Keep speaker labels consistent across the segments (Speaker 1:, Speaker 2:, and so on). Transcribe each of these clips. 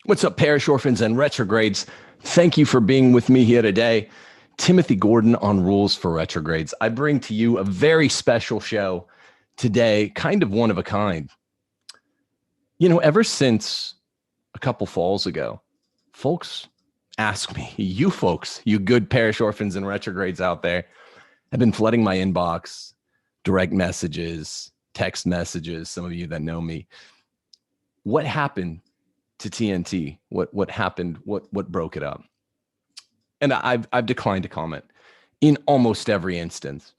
Speaker 1: What's up, parish orphans and retrogrades? Thank you for being with me here today. Timothy Gordon on Rules for Retrogrades. I bring to you a very special show today, kind of one of a kind. You know, ever since a couple falls ago, folks ask me, you folks, you good parish orphans and retrogrades out there, have been flooding my inbox, direct messages, text messages, some of you that know me. What happened to TNT? What happened? What broke it up? And I've declined to comment in almost every instance.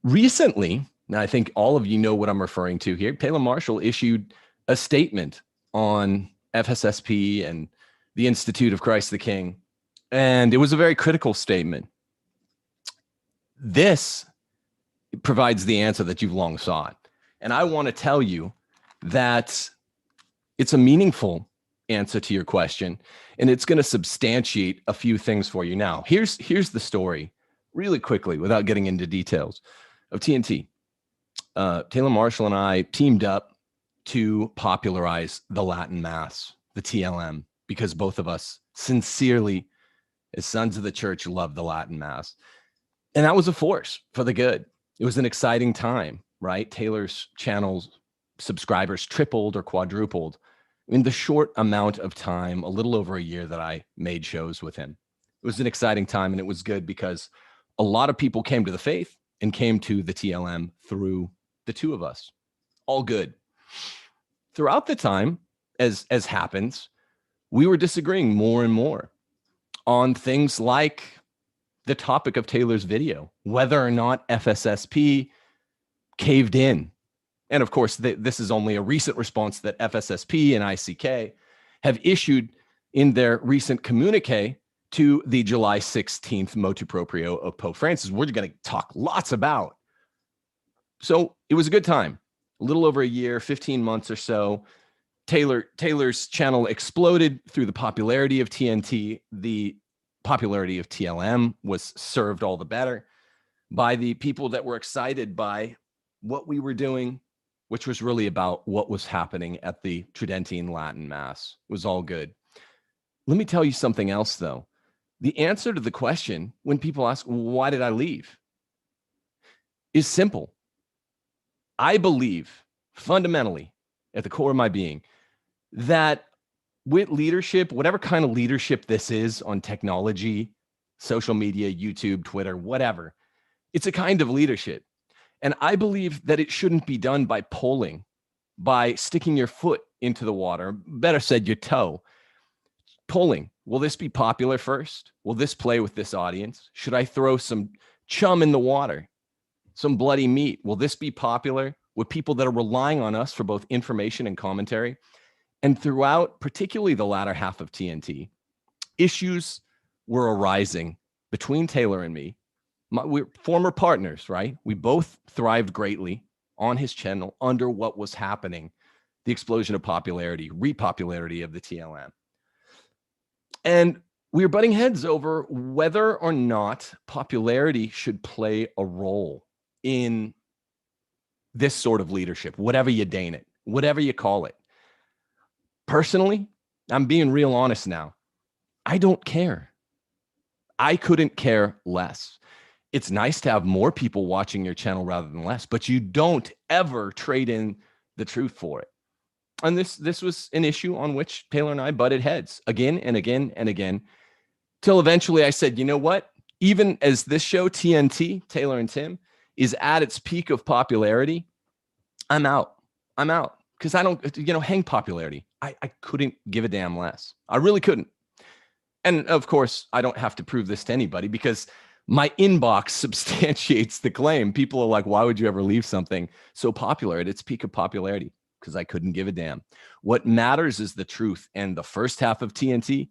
Speaker 1: Recently, and I think all of you know what I'm referring to here, Condemning Marshall issued a statement on FSSP and the Institute of Christ the King, and it was a very critical statement. This provides the answer that you've long sought, and I want to tell you that it's a meaningful answer to your question, and it's going to substantiate a few things for you. Now, here's the story really quickly without getting into details of TNT. Taylor Marshall and I teamed up to popularize the Latin Mass, the TLM, because both of us sincerely, as sons of the church, love the Latin Mass. And that was a force for the good. It was an exciting time, right? Taylor's channel's subscribers tripled or quadrupled in the short amount of time, a little over a year that I made shows with him. It was an exciting time, and it was good because a lot of people came to the faith and came to the TLM through the two of us. All good. Throughout the time, as happens, we were disagreeing more and more on things like the topic of Taylor's video, whether or not FSSP caved in. And of course, this is only a recent response that FSSP and ICK have issued in their recent communique to the July 16th motu proprio of Pope Francis. We're going to talk lots about. So it was a good time. A little over a year, 15 months or so. Taylor's channel exploded through the popularity of TNT. The popularity of TLM was served all the better by the people that were excited by what we were doing, which was really about what was happening at the Tridentine Latin Mass. It was all good. Let me tell you something else, though. The answer to the question when people ask, why did I leave, is simple. I believe fundamentally at the core of my being that with leadership, whatever kind of leadership this is on technology, social media, YouTube, Twitter, whatever, it's a kind of leadership. And I believe that it shouldn't be done by polling, by sticking your foot into the water, better said, your toe. Polling, will this be popular first? Will this play with this audience? Should I throw some chum in the water, some bloody meat? Will this be popular with people that are relying on us for both information and commentary? And throughout, particularly the latter half of TNT, issues were arising between Taylor and me. We're former partners, right? We both thrived greatly on his channel under what was happening, the explosion of popularity, repopularity of the TLM. And we were butting heads over whether or not popularity should play a role in this sort of leadership, whatever you deign it, whatever you call it. Personally, I'm being real honest now. I don't care. I couldn't care less. It's nice to have more people watching your channel rather than less, but you don't ever trade in the truth for it. And this was an issue on which Taylor and I butted heads again and again and again, till eventually I said, you know what? Even as this show, TNT, Taylor and Tim, is at its peak of popularity, I'm out. I'm out. Because I don't, hang popularity. I couldn't give a damn less. I really couldn't. And of course, I don't have to prove this to anybody because my inbox substantiates the claim. People are like, why would you ever leave something so popular at its peak of popularity? Because I couldn't give a damn. What matters is the truth. And the first half of TNT,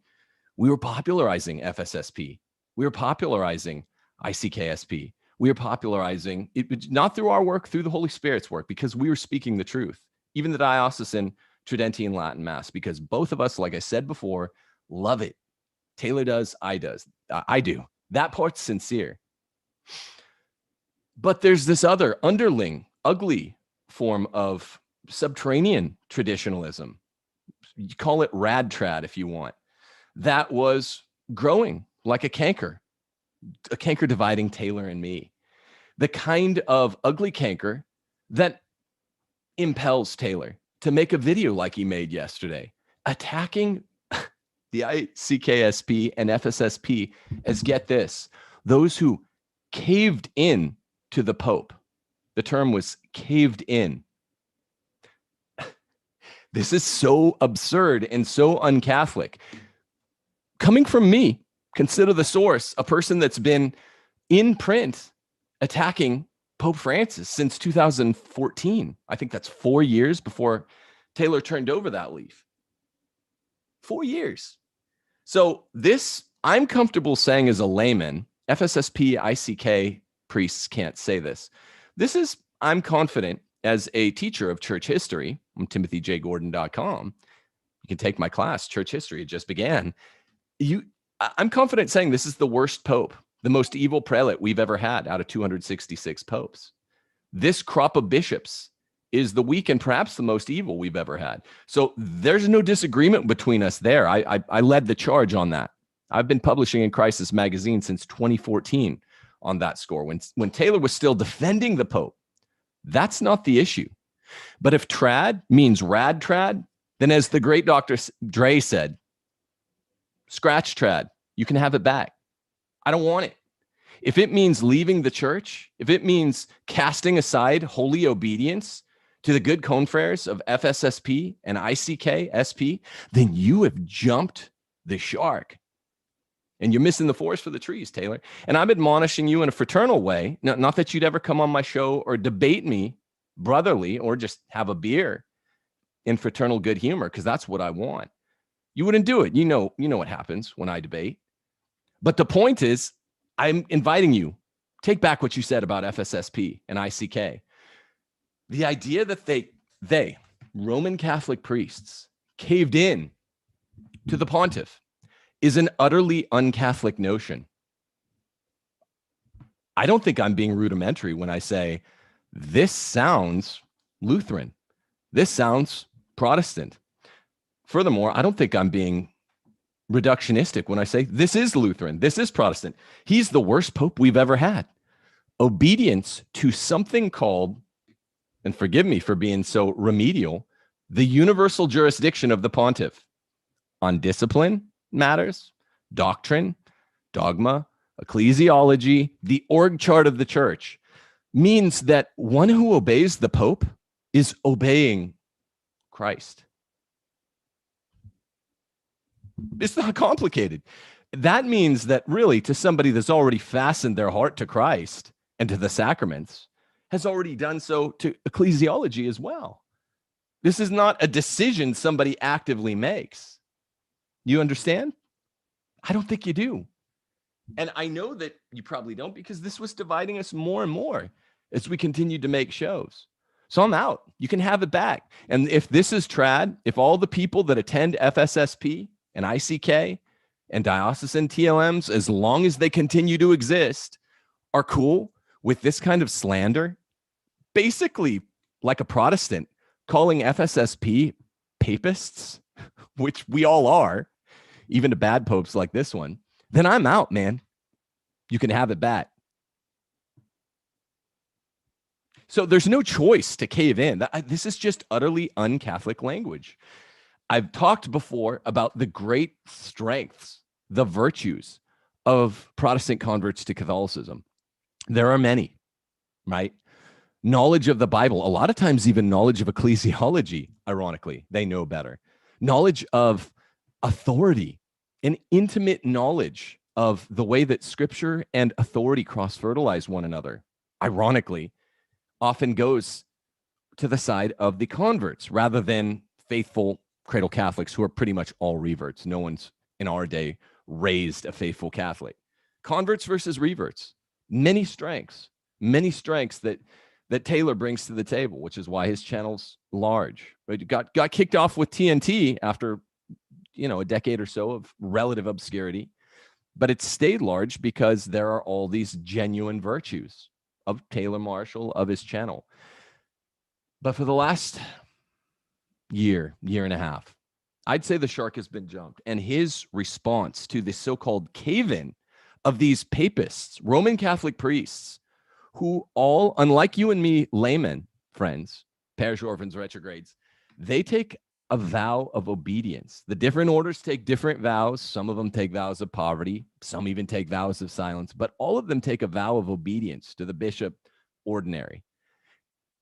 Speaker 1: we were popularizing FSSP. We were popularizing ICKSP. We were popularizing it, not through our work, through the Holy Spirit's work, because we were speaking the truth. Even the diocesan Tridentine Latin Mass, because both of us, like I said before, love it. Taylor does, I do. That part's sincere. But there's this other underling, ugly form of subterranean traditionalism, you call it rad trad if you want, that was growing like a canker dividing Taylor and me. The kind of ugly canker that impels Taylor to make a video like he made yesterday, attacking the ICKSP and FSSP as, get this, those who caved in to the Pope. The term was caved in. This is so absurd and so un-Catholic. Coming from me, consider the source, a person that's been in print attacking Pope Francis since 2014. I think that's 4 years before Taylor turned over that leaf. 4 years. So this, I'm comfortable saying as a layman, FSSP, ICK priests can't say this. This is, I'm confident as a teacher of church history, I'm timothyjgordon.com. You can take my class, Church History, it just began. I'm confident saying this is the worst pope, the most evil prelate we've ever had out of 266 popes. This crop of bishops is the weak and perhaps the most evil we've ever had. So there's no disagreement between us there. I led the charge on that. I've been publishing in Crisis Magazine since 2014 on that score. When Taylor was still defending the Pope, that's not the issue. But if trad means rad trad, then as the great Dr. Dre said, scratch trad, you can have it back. I don't want it. If it means leaving the church, if it means casting aside holy obedience to the good confreres of FSSP and ICKSP, then you have jumped the shark. And you're missing the forest for the trees, Taylor. And I'm admonishing you in a fraternal way, not that you'd ever come on my show or debate me brotherly or just have a beer in fraternal good humor, because that's what I want. You wouldn't do it. You know what happens when I debate. But the point is, I'm inviting you, take back what you said about FSSP and ICK. The idea that they, Roman Catholic priests, caved in to the pontiff is an utterly un-Catholic notion. I don't think I'm being rudimentary when I say this sounds Lutheran. This sounds Protestant. Furthermore, I don't think I'm being reductionistic when I say this is Lutheran, this is Protestant. He's the worst pope we've ever had. Obedience to something called, and forgive me for being so remedial, the universal jurisdiction of the pontiff on discipline matters, doctrine, dogma, ecclesiology, the org chart of the church, means that one who obeys the Pope is obeying Christ. It's not complicated. That means that really, to somebody that's already fastened their heart to Christ and to the sacraments, has already done so to ecclesiology as well. This is not a decision somebody actively makes. You understand? I don't think you do. And I know that you probably don't, because this was dividing us more and more as we continued to make shows. So I'm out. You can have it back. And if this is trad, if all the people that attend FSSP and ICK and diocesan TLMs, as long as they continue to exist, are cool with this kind of slander, basically like a Protestant calling FSSP papists, which we all are, even to bad popes like this one, then I'm out, man. You can have it back. So there's no choice to cave in. This is just utterly un-Catholic language. I've talked before about the great strengths, the virtues of Protestant converts to Catholicism. There are many, right? Knowledge of the Bible, a lot of times even knowledge of ecclesiology, ironically, they know better. Knowledge of authority, an intimate knowledge of the way that scripture and authority cross-fertilize one another, ironically, often goes to the side of the converts rather than faithful cradle Catholics who are pretty much all reverts. No one's in our day raised a faithful Catholic. Converts versus reverts, many strengths that Taylor brings to the table, which is why his channel's large. Right? Got kicked off with TNT after a decade or so of relative obscurity, but it stayed large because there are all these genuine virtues of Taylor Marshall, of his channel. But for the last year and a half, I'd say the shark has been jumped. And his response to the so-called cave-in of these papists, Roman Catholic priests, who all, unlike you and me, laymen, friends, parish orphans, retrogrades, they take a vow of obedience. The different orders take different vows. Some of them take vows of poverty. Some even take vows of silence. But all of them take a vow of obedience to the bishop ordinary.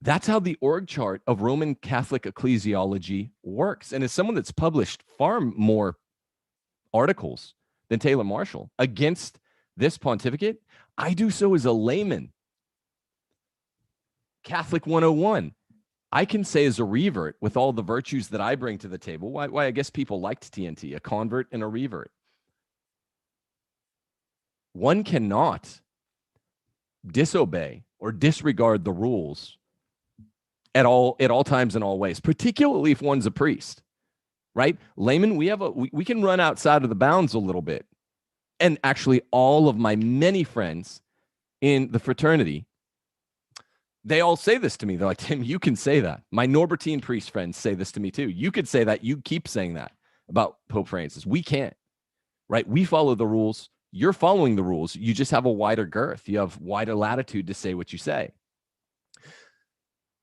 Speaker 1: That's how the org chart of Roman Catholic ecclesiology works. And as someone that's published far more articles than Taylor Marshall against this pontificate, I do so as a layman. Catholic 101. I can say as a revert, with all the virtues that I bring to the table, why I guess people liked TNT, a convert and a revert. One cannot disobey or disregard the rules at all times in all ways, particularly if one's a priest, right? Layman, we can run outside of the bounds a little bit. And actually, all of my many friends in the fraternity, they all say this to me. They're like, Tim, you can say that. My Norbertine priest friends say this to me too. You could say that. You keep saying that about Pope Francis. We can't, right? We follow the rules. You're following the rules. You just have a wider girth. You have wider latitude to say what you say.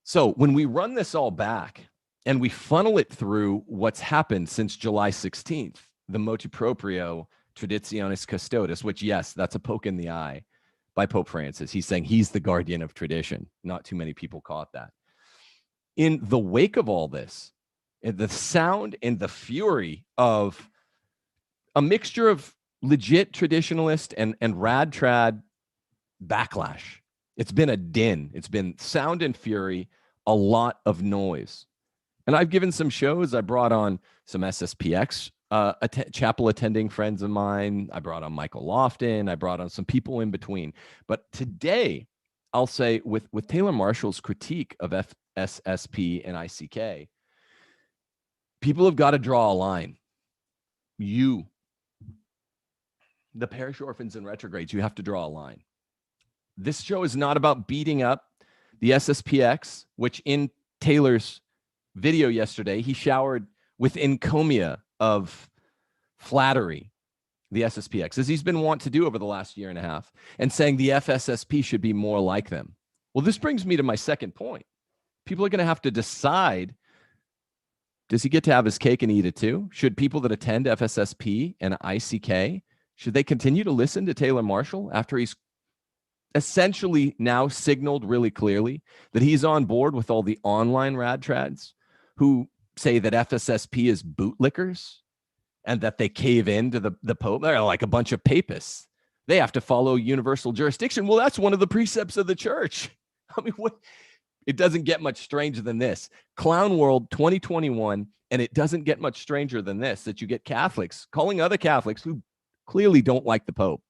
Speaker 1: So when we run this all back and we funnel it through what's happened since July 16th, the motu proprio Traditionis Custodes, which, yes, that's a poke in the eye by Pope Francis. He's saying he's the guardian of tradition. Not too many people caught that. In the wake of all this, the sound and the fury of a mixture of legit traditionalist and rad trad backlash, it's been a din. It's been sound and fury, a lot of noise. And I've given some shows. I brought on some SSPX chapel attending friends of mine. I brought on Michael Lofton. I brought on some people in between. But today, I'll say with Taylor Marshall's critique of FSSP and ICK, people have got to draw a line. You, the parish orphans and retrogrades, you have to draw a line. This show is not about beating up the SSPX, which in Taylor's video yesterday, he showered with encomia of flattery, the SSPX, as he's been wont to do over the last year and a half, and saying the FSSP should be more like them. Well, this brings me to my second point. People are going to have to decide, does he get to have his cake and eat it too? Should people that attend FSSP and ICK, should they continue to listen to Taylor Marshall after he's essentially now signaled really clearly that he's on board with all the online rad trads who say that FSSP is bootlickers and that they cave into the Pope? They're like a bunch of papists. They have to follow universal jurisdiction. Well, that's one of the precepts of the church. I mean, what? It doesn't get much stranger than this. Clown World 2021, and it doesn't get much stranger than this, that you get Catholics calling other Catholics who clearly don't like the Pope.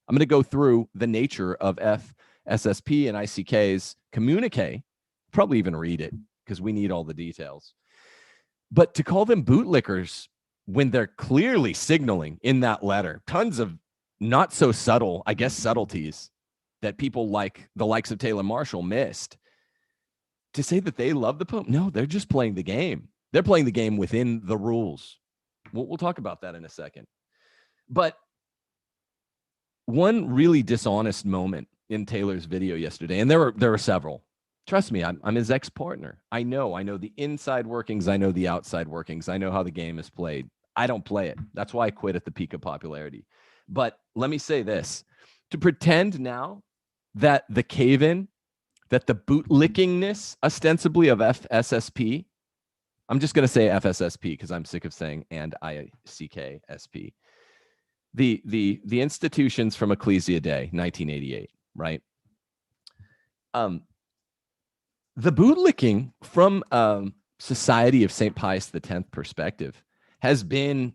Speaker 1: I'm going to go through the nature of FSSP and ICK's communique, probably even read it because we need all the details. But to call them bootlickers when they're clearly signaling in that letter tons of not so subtle, I guess, subtleties that people like the likes of Taylor Marshall missed, to say that they love the Pope, no, they're just playing the game. They're playing the game within the rules. We'll talk about that in a second. But one really dishonest moment in Taylor's video yesterday, and there were several. Trust me, I'm his ex-partner. I know the inside workings. I know the outside workings. I know how the game is played. I don't play it. That's why I quit at the peak of popularity. But let me say this. To pretend now that the cave-in, that the bootlickingness ostensibly of FSSP, I'm just going to say FSSP because I'm sick of saying and ICKSP. The institutions from Ecclesia Day, 1988, right? The bootlicking from Society of St. Pius X perspective has been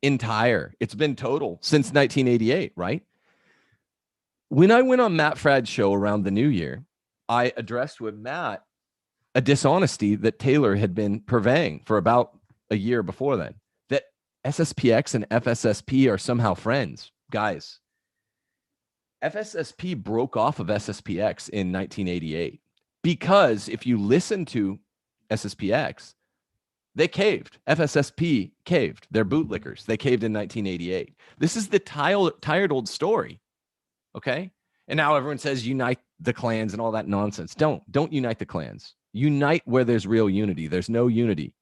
Speaker 1: entire. It's been total since 1988, right? When I went on Matt Frad's show around the new year, I addressed with Matt a dishonesty that Taylor had been purveying for about a year before then, that SSPX and FSSP are somehow friends. Guys, FSSP broke off of SSPX in 1988 because if you listen to SSPX, They caved. FSSP caved. They're bootlickers. They caved in 1988. This is the tired old story. Okay. And now everyone says unite the clans and all that nonsense. Don't unite the clans. Unite where there's real unity. There's no unity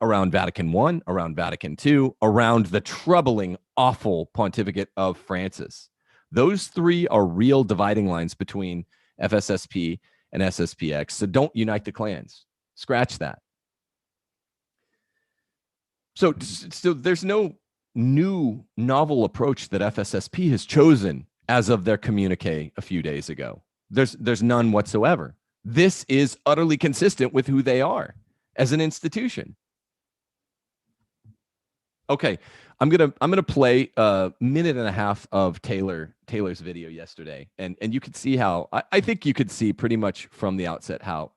Speaker 1: around Vatican I, around Vatican II, around the troubling, awful pontificate of Francis. Those three are real dividing lines between FSSP and SSPX. So don't unite the clans. Scratch that. So there's no new novel approach that FSSP has chosen as of their communique a few days ago. There's none whatsoever. This is utterly consistent with who they are as an institution. Okay, I'm gonna play a minute and a half of Taylor's video yesterday, and you could see how I think you could see pretty much from the outset how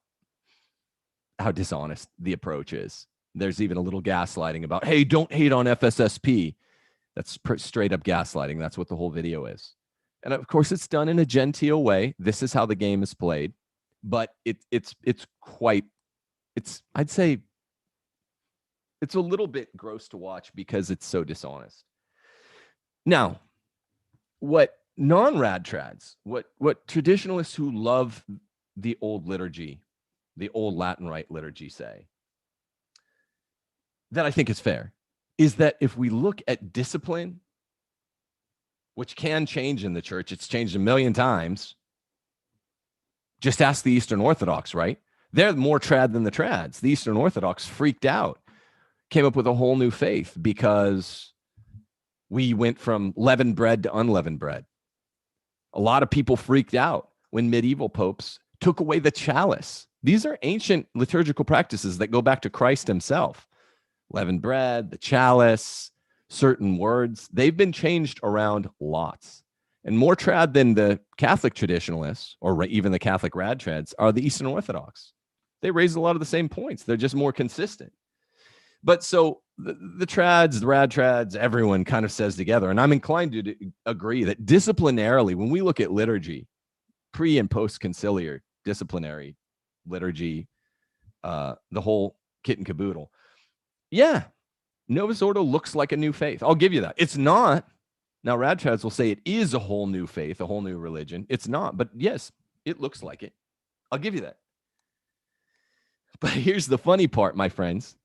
Speaker 1: dishonest the approach is. There's even a little gaslighting about, hey, don't hate on FSSP. That's straight up gaslighting. That's what the whole video is. And of course, it's done in a genteel way. This is how the game is played. But I'd say it's a little bit gross to watch because it's so dishonest. Now, what non-rad trads, what traditionalists who love the old liturgy, the old Latin Rite liturgy say, that I think is fair, is that if we look at discipline, which can change in the church, it's changed a million times. Just ask the Eastern Orthodox, right? They're more trad than the trads. The Eastern Orthodox freaked out, came up with a whole new faith because we went from leavened bread to unleavened bread. A lot of people freaked out when medieval popes took away the chalice. These are ancient liturgical practices that go back to Christ himself. Leavened bread, the chalice, certain words, they've been changed around lots. And more trad than the Catholic traditionalists, or even the Catholic rad trads, are the Eastern Orthodox. They raise a lot of the same points. They're just more consistent. But so the trads, the rad trads, everyone kind of says together, and I'm inclined to agree that disciplinarily, when we look at liturgy, pre and post conciliar disciplinary liturgy, the whole kit and caboodle, yeah, Novus Ordo looks like a new faith. I'll give you that. It's not. Now, rad trads will say it is a whole new faith, a whole new religion. It's not. But yes, it looks like it. I'll give you that. But here's the funny part, my friends.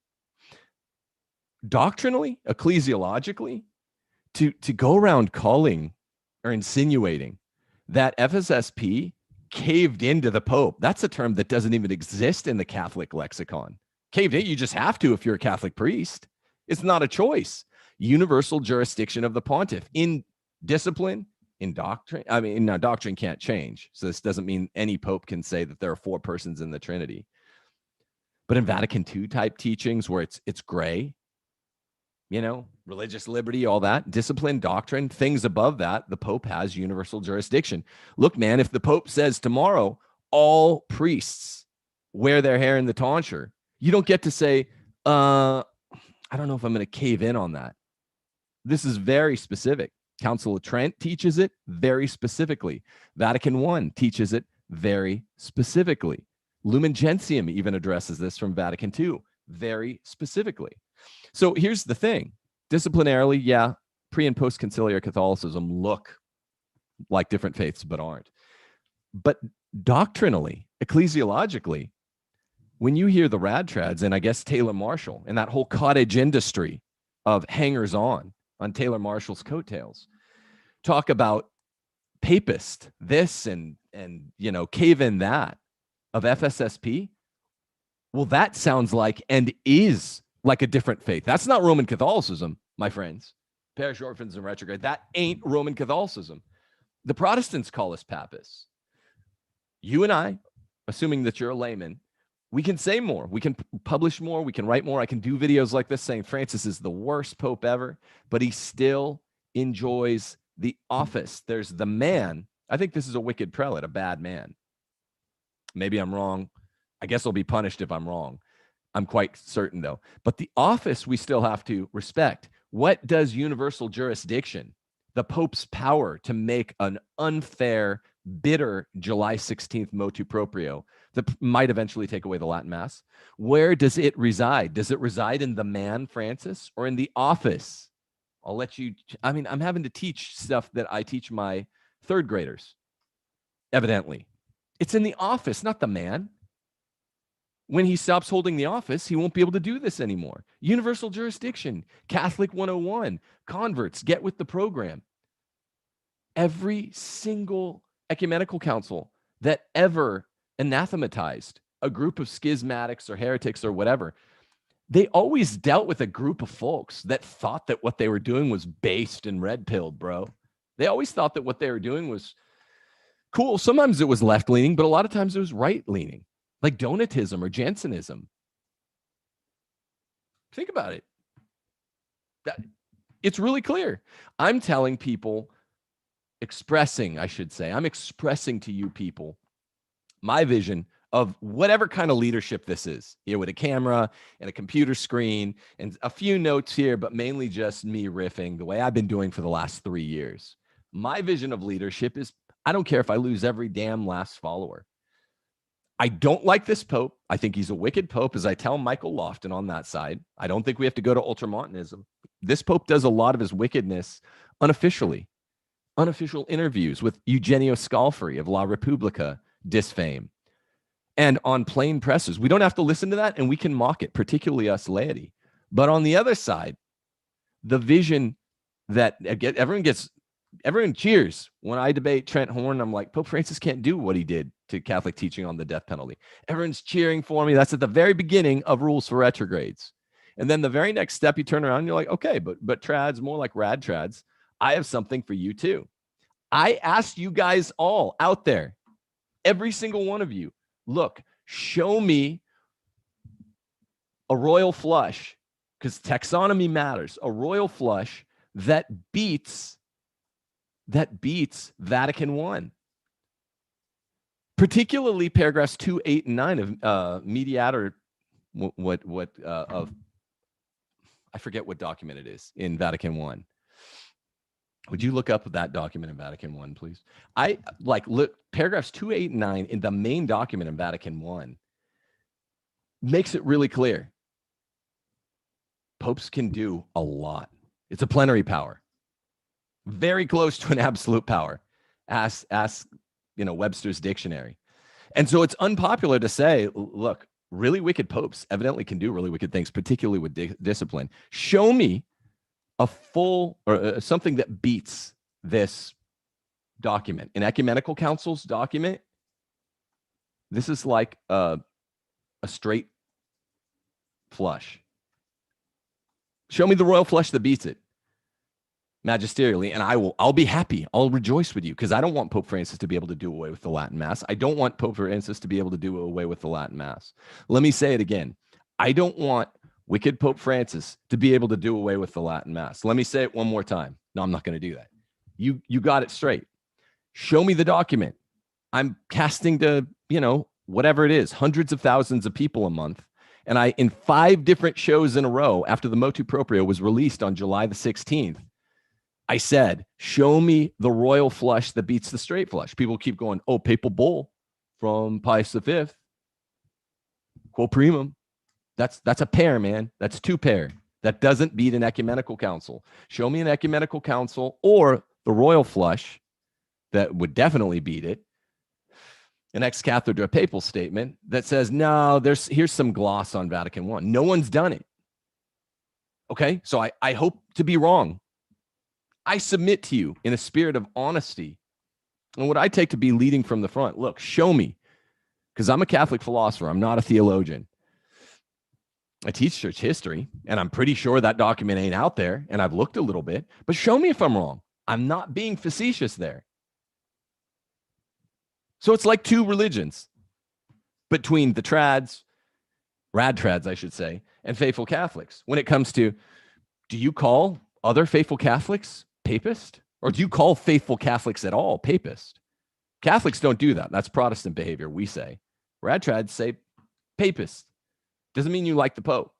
Speaker 1: Doctrinally, ecclesiologically, to go around calling or insinuating that FSSP caved into the Pope, that's a term that doesn't even exist in the Catholic lexicon. Caved in, you just have to if you're a Catholic priest. It's not a choice. Universal jurisdiction of the pontiff in discipline, in doctrine. I mean, now doctrine can't change. So this doesn't mean any pope can say that there are four persons in the Trinity. But in Vatican II type teachings where it's gray, you know, religious liberty, all that, discipline, doctrine, things above that, the Pope has universal jurisdiction. Look, man, if the Pope says tomorrow all priests wear their hair in the tonsure, you don't get to say, I don't know if I'm going to cave in on that. This is very specific. Council of Trent teaches it very specifically. Vatican I teaches it very specifically. Lumen Gentium even addresses this from Vatican II very specifically. So here's the thing. Disciplinarily, yeah, pre- and post-conciliar Catholicism look like different faiths, but aren't. But doctrinally, ecclesiologically, when you hear the rad trads, and I guess Taylor Marshall and that whole cottage industry of hangers-on Taylor Marshall's coattails, talk about papist this and you know, cave in that of FSSP, well, that sounds like and is like a different faith. That's not Roman Catholicism, my friends. Parish orphans and retrograde. That ain't Roman Catholicism. The Protestants call us papists. You and I, assuming that you're a layman, we can say more. We can publish more. We can write more. I can do videos like this saying Francis is the worst pope ever, but he still enjoys the office. There's the man. I think this is a wicked prelate, a bad man. Maybe I'm wrong. I guess I'll be punished if I'm wrong. I'm quite certain, though. But the office we still have to respect. What does universal jurisdiction, the Pope's power to make an unfair, bitter July 16th motu proprio that might eventually take away the Latin Mass. Where does it reside? Does it reside in the man, Francis, or in the office? I'll let you, I mean, I'm having to teach stuff that I teach my third graders, evidently. It's in the office, not the man. When he stops holding the office, he won't be able to do this anymore. Universal jurisdiction, Catholic 101, converts, get with the program. Every single ecumenical council that ever anathematized a group of schismatics or heretics or whatever, they always dealt with a group of folks that thought that what they were doing was based and red-pilled, bro. They always thought that what they were doing was cool. Sometimes it was left-leaning, but a lot of times it was right-leaning, like Donatism or Jansenism. Think about it. It's really clear. I'm telling people, I'm expressing to you people my vision of whatever kind of leadership this is, here with a camera and a computer screen and a few notes here, but mainly just me riffing the way I've been doing for the last 3 years. My vision of leadership is, I don't care if I lose every damn last follower. I don't like this Pope. I think he's a wicked Pope, as I tell Michael Lofton on that side. I don't think we have to go to Ultramontanism. This Pope does a lot of his wickedness unofficially. Unofficial interviews with Eugenio Scalfari of La Repubblica disfame. And on plain presses, we don't have to listen to that, and we can mock it, particularly us laity. But on the other side, the vision that everyone cheers when I debate Trent Horn. I'm like, Pope Francis can't do what he did to Catholic teaching on the death penalty. Everyone's cheering for me. That's at the very beginning of Rules for Retrogrades. And then the very next step, you turn around and you're like, okay, but trads, more like rad trads, I have something for you too. I asked you guys all out there, every single one of you, look, show me a royal flush, because taxonomy matters, a royal flush that beats Vatican I. Particularly paragraphs 2, 8, and 9 of Mediator, I forget what document it is in Vatican I. Would you look up that document in Vatican I, please? Look, paragraphs 2, 8, and 9 in the main document in Vatican I makes it really clear. Popes can do a lot. It's a plenary power. Very close to an absolute power. Ask Webster's dictionary. And so it's unpopular to say, look, really wicked popes evidently can do really wicked things, particularly with discipline. Show me a full or something that beats this document. An ecumenical council's document, this is like a straight flush. Show me the royal flush that beats it magisterially, and I'll be happy. I'll rejoice with you, because I don't want Pope Francis to be able to do away with the Latin Mass. I don't want Pope Francis to be able to do away with the Latin Mass. Let me say it again. I don't want wicked Pope Francis to be able to do away with the Latin Mass. Let me say it one more time. No, I'm not going to do that. You got it straight. Show me the document. I'm casting to, whatever it is, hundreds of thousands of people a month. And in 5 different shows in a row, after the motu proprio was released on July the 16th, I said, show me the royal flush that beats the straight flush. People keep going, oh, papal bull from Pius V. Quo primum. That's a pair, man. That's 2 pair. That doesn't beat an ecumenical council. Show me an ecumenical council or the royal flush that would definitely beat it. An ex cathedra papal statement that says, no, here's some gloss on Vatican I. No one's done it. Okay, so I hope to be wrong. I submit to you in a spirit of honesty and what I take to be leading from the front. Look, show me, because I'm a Catholic philosopher. I'm not a theologian. I teach church history, and I'm pretty sure that document ain't out there, and I've looked a little bit, but show me if I'm wrong. I'm not being facetious there. So it's like 2 religions between the trads, rad trads, I should say, and faithful Catholics. When it comes to, do you call other faithful Catholics papist? Or do you call faithful Catholics at all papist? Catholics don't do that. That's Protestant behavior, we say. Rad trads say papist. Doesn't mean you like the Pope.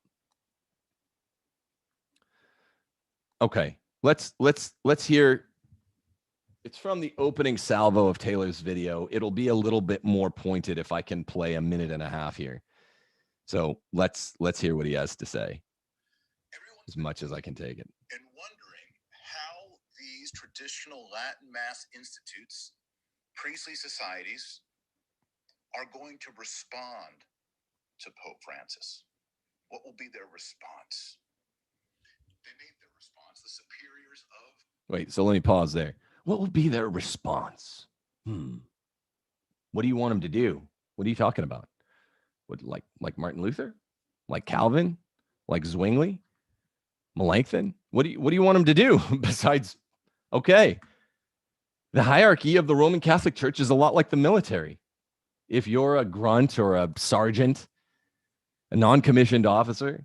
Speaker 1: Okay, let's hear It's from the opening salvo of Taylor's video. It'll be a little bit more pointed if I can play a minute and a half here. So let's hear what he has to say, as much as I can take it.
Speaker 2: And wondering how these traditional Latin Mass institutes, priestly societies, are going to respond to Pope Francis. What will be their response? They made their response. The superiors of...
Speaker 1: Wait, so let me pause there. What will be their response? What do you want them to do? What are you talking about? What, like Martin Luther? Like Calvin? Like Zwingli? Melanchthon? What do you want them to do besides, okay, the hierarchy of the Roman Catholic Church is a lot like the military. If you're a grunt or a sergeant, a non-commissioned officer,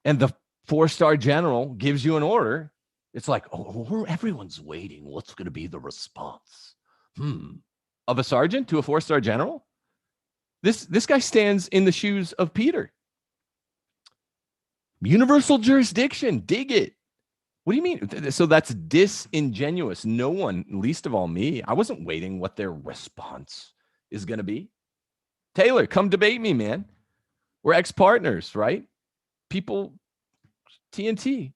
Speaker 1: and the 4-star general gives you an order, it's like, oh, everyone's waiting. What's going to be the response? Of a sergeant to a 4-star general? This guy stands in the shoes of Peter. Universal jurisdiction, dig it. What do you mean? So that's disingenuous. No one, least of all me, I wasn't waiting what their response is going to be. Taylor, come debate me, man. We're ex-partners, right? People, TNT,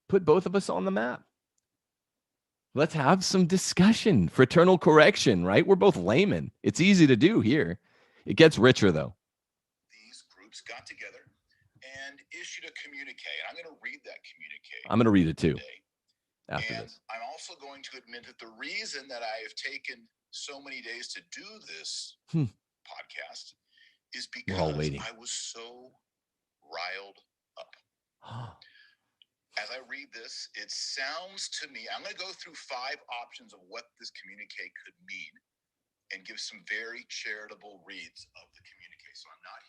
Speaker 1: put both of us on the map. Let's have some discussion. Fraternal correction, right? We're both laymen. It's easy to do here. It gets richer, though.
Speaker 2: These groups got together and issued a communique. And I'm going to read that communique.
Speaker 1: I'm going to read it, too, after
Speaker 2: and
Speaker 1: this.
Speaker 2: I'm also going to admit that the reason that I have taken so many days to do this podcast is because I was so riled up. As I read this, it sounds to me, I'm going to go through 5 options of what this communique could mean and give some very charitable reads of the communique. So I'm not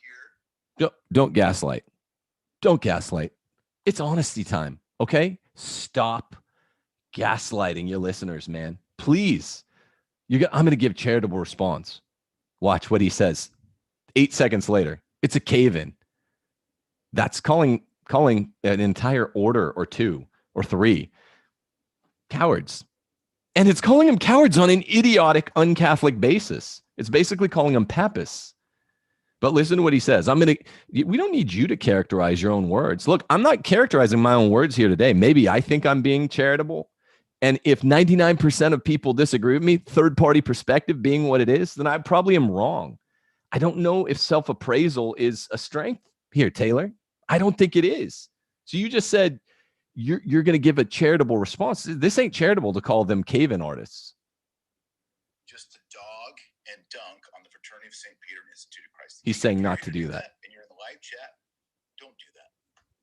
Speaker 2: here.
Speaker 1: Don't gaslight. Don't gaslight. It's honesty time, okay? Stop gaslighting your listeners, man. Please. I'm going to give charitable response. Watch what he says. 8 seconds later, it's a cave-in. That's calling an entire order or 2 or 3 cowards. And it's calling them cowards on an idiotic, un-Catholic basis. It's basically calling them papists. But listen to what he says. We don't need you to characterize your own words. Look, I'm not characterizing my own words here today. Maybe I think I'm being charitable. And if 99% of people disagree with me, third-party perspective being what it is, then I probably am wrong. I don't know if self-appraisal is a strength here, Taylor. I don't think it is. So you just said you're going to give a charitable response. This ain't charitable to call them cave-in artists.
Speaker 2: Just to dog and dunk on the Fraternity of St. Peter and Institute of Christ.
Speaker 1: He's saying not to do that.
Speaker 2: And you're in the live chat. Don't do that.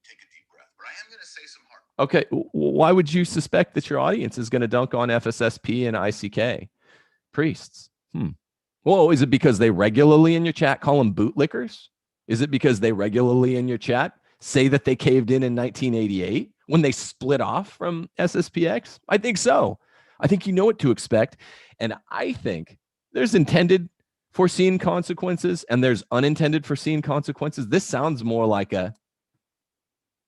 Speaker 2: Take a deep breath. But I am going to say some hard.
Speaker 1: Okay. Why would you suspect that your audience is going to dunk on FSSP and ICK priests? Well, is it because they regularly in your chat call them bootlickers? Is it because they regularly in your chat say that they caved in 1988 when they split off from SSPX? I think so. I think you know what to expect. And I think there's intended foreseen consequences and there's unintended foreseen consequences. This sounds more like a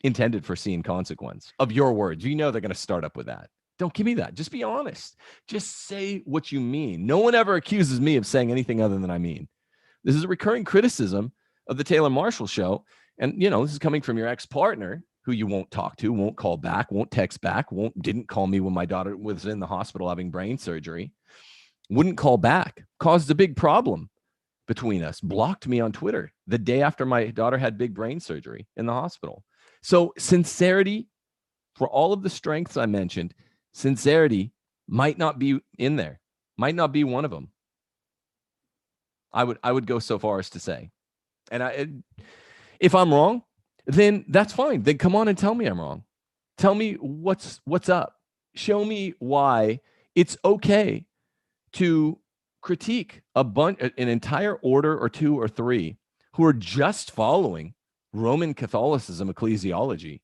Speaker 1: intended foreseen consequence of your words. You know they're going to start up with that. Don't give me that. Just be honest. Just say what you mean. No one ever accuses me of saying anything other than I mean. This is a recurring criticism of the Taylor Marshall show. And, this is coming from your ex-partner who you won't talk to, won't call back, won't text back, didn't call me when my daughter was in the hospital having brain surgery, wouldn't call back, caused a big problem between us, blocked me on Twitter the day after my daughter had big brain surgery in the hospital. So sincerity, for all of the strengths I mentioned, sincerity might not be in there, might not be one of them. I would go so far as to say, and if I'm wrong, then that's fine. Then come on and tell me I'm wrong. Tell me what's up. Show me why it's okay to critique an entire order or 2 or 3 who are just following Roman Catholicism ecclesiology,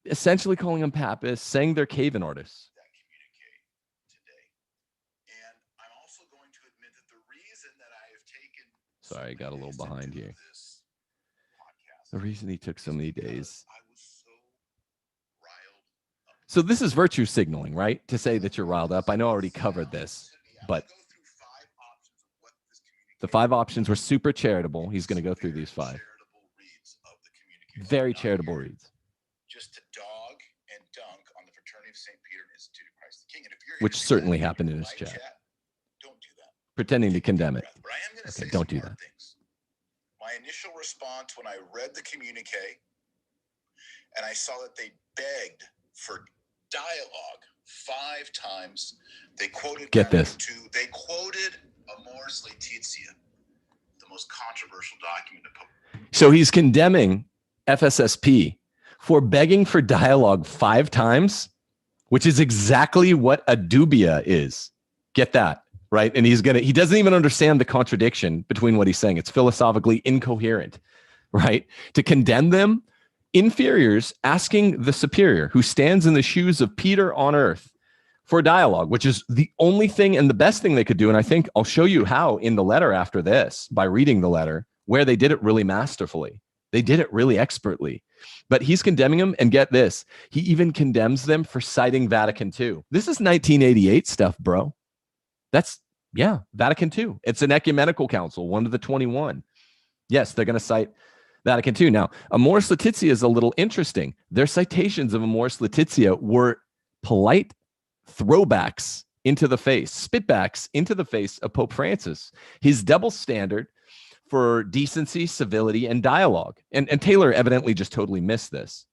Speaker 1: essentially calling them papists, saying they're cave-in artists.
Speaker 2: That communicate today. And I'm also going to admit that the reason that I have taken...
Speaker 1: Sorry, I got a little behind here. The reason he took so many days.
Speaker 2: I was so riled up.
Speaker 1: So this is virtue signaling, right? To say that you're riled up. I know I already covered this, but the 5 options were super charitable. He's going to go through these 5. Very charitable reads.
Speaker 2: Just to dog and dunk on the fraternity of St. Peter and Institute of Christ the King. And if you're
Speaker 1: which certainly happened in his chat.
Speaker 2: Don't do that.
Speaker 1: Pretending to condemn it.
Speaker 2: But I am going to say
Speaker 1: don't do that.
Speaker 2: Things. My initial response when I read the communique and I saw that they begged for dialogue 5 times. They quoted
Speaker 1: Get this.
Speaker 2: They quoted Amoris Laetitia, the most controversial document of
Speaker 1: So he's condemning FSSP for begging for dialogue 5 times, which is exactly what a dubia is. Get that, right? And he doesn't even understand the contradiction between what he's saying. It's philosophically incoherent, right? To condemn them, inferiors asking the superior who stands in the shoes of Peter on earth for dialogue, which is the only thing and the best thing they could do. And I think I'll show you how in the letter after this, by reading the letter, where they did it really masterfully. They did it really expertly. But he's condemning them, and get this, he even condemns them for citing Vatican II. This is 1988 stuff, bro. That's, Vatican II. It's an ecumenical council, one of the 21. Yes, they're going to cite Vatican II. Now, Amoris Laetitia is a little interesting. Their citations of Amoris Laetitia were polite throwbacks into the face, spitbacks into the face of Pope Francis. His double standard for decency, civility, and dialogue. And Taylor evidently just totally missed this.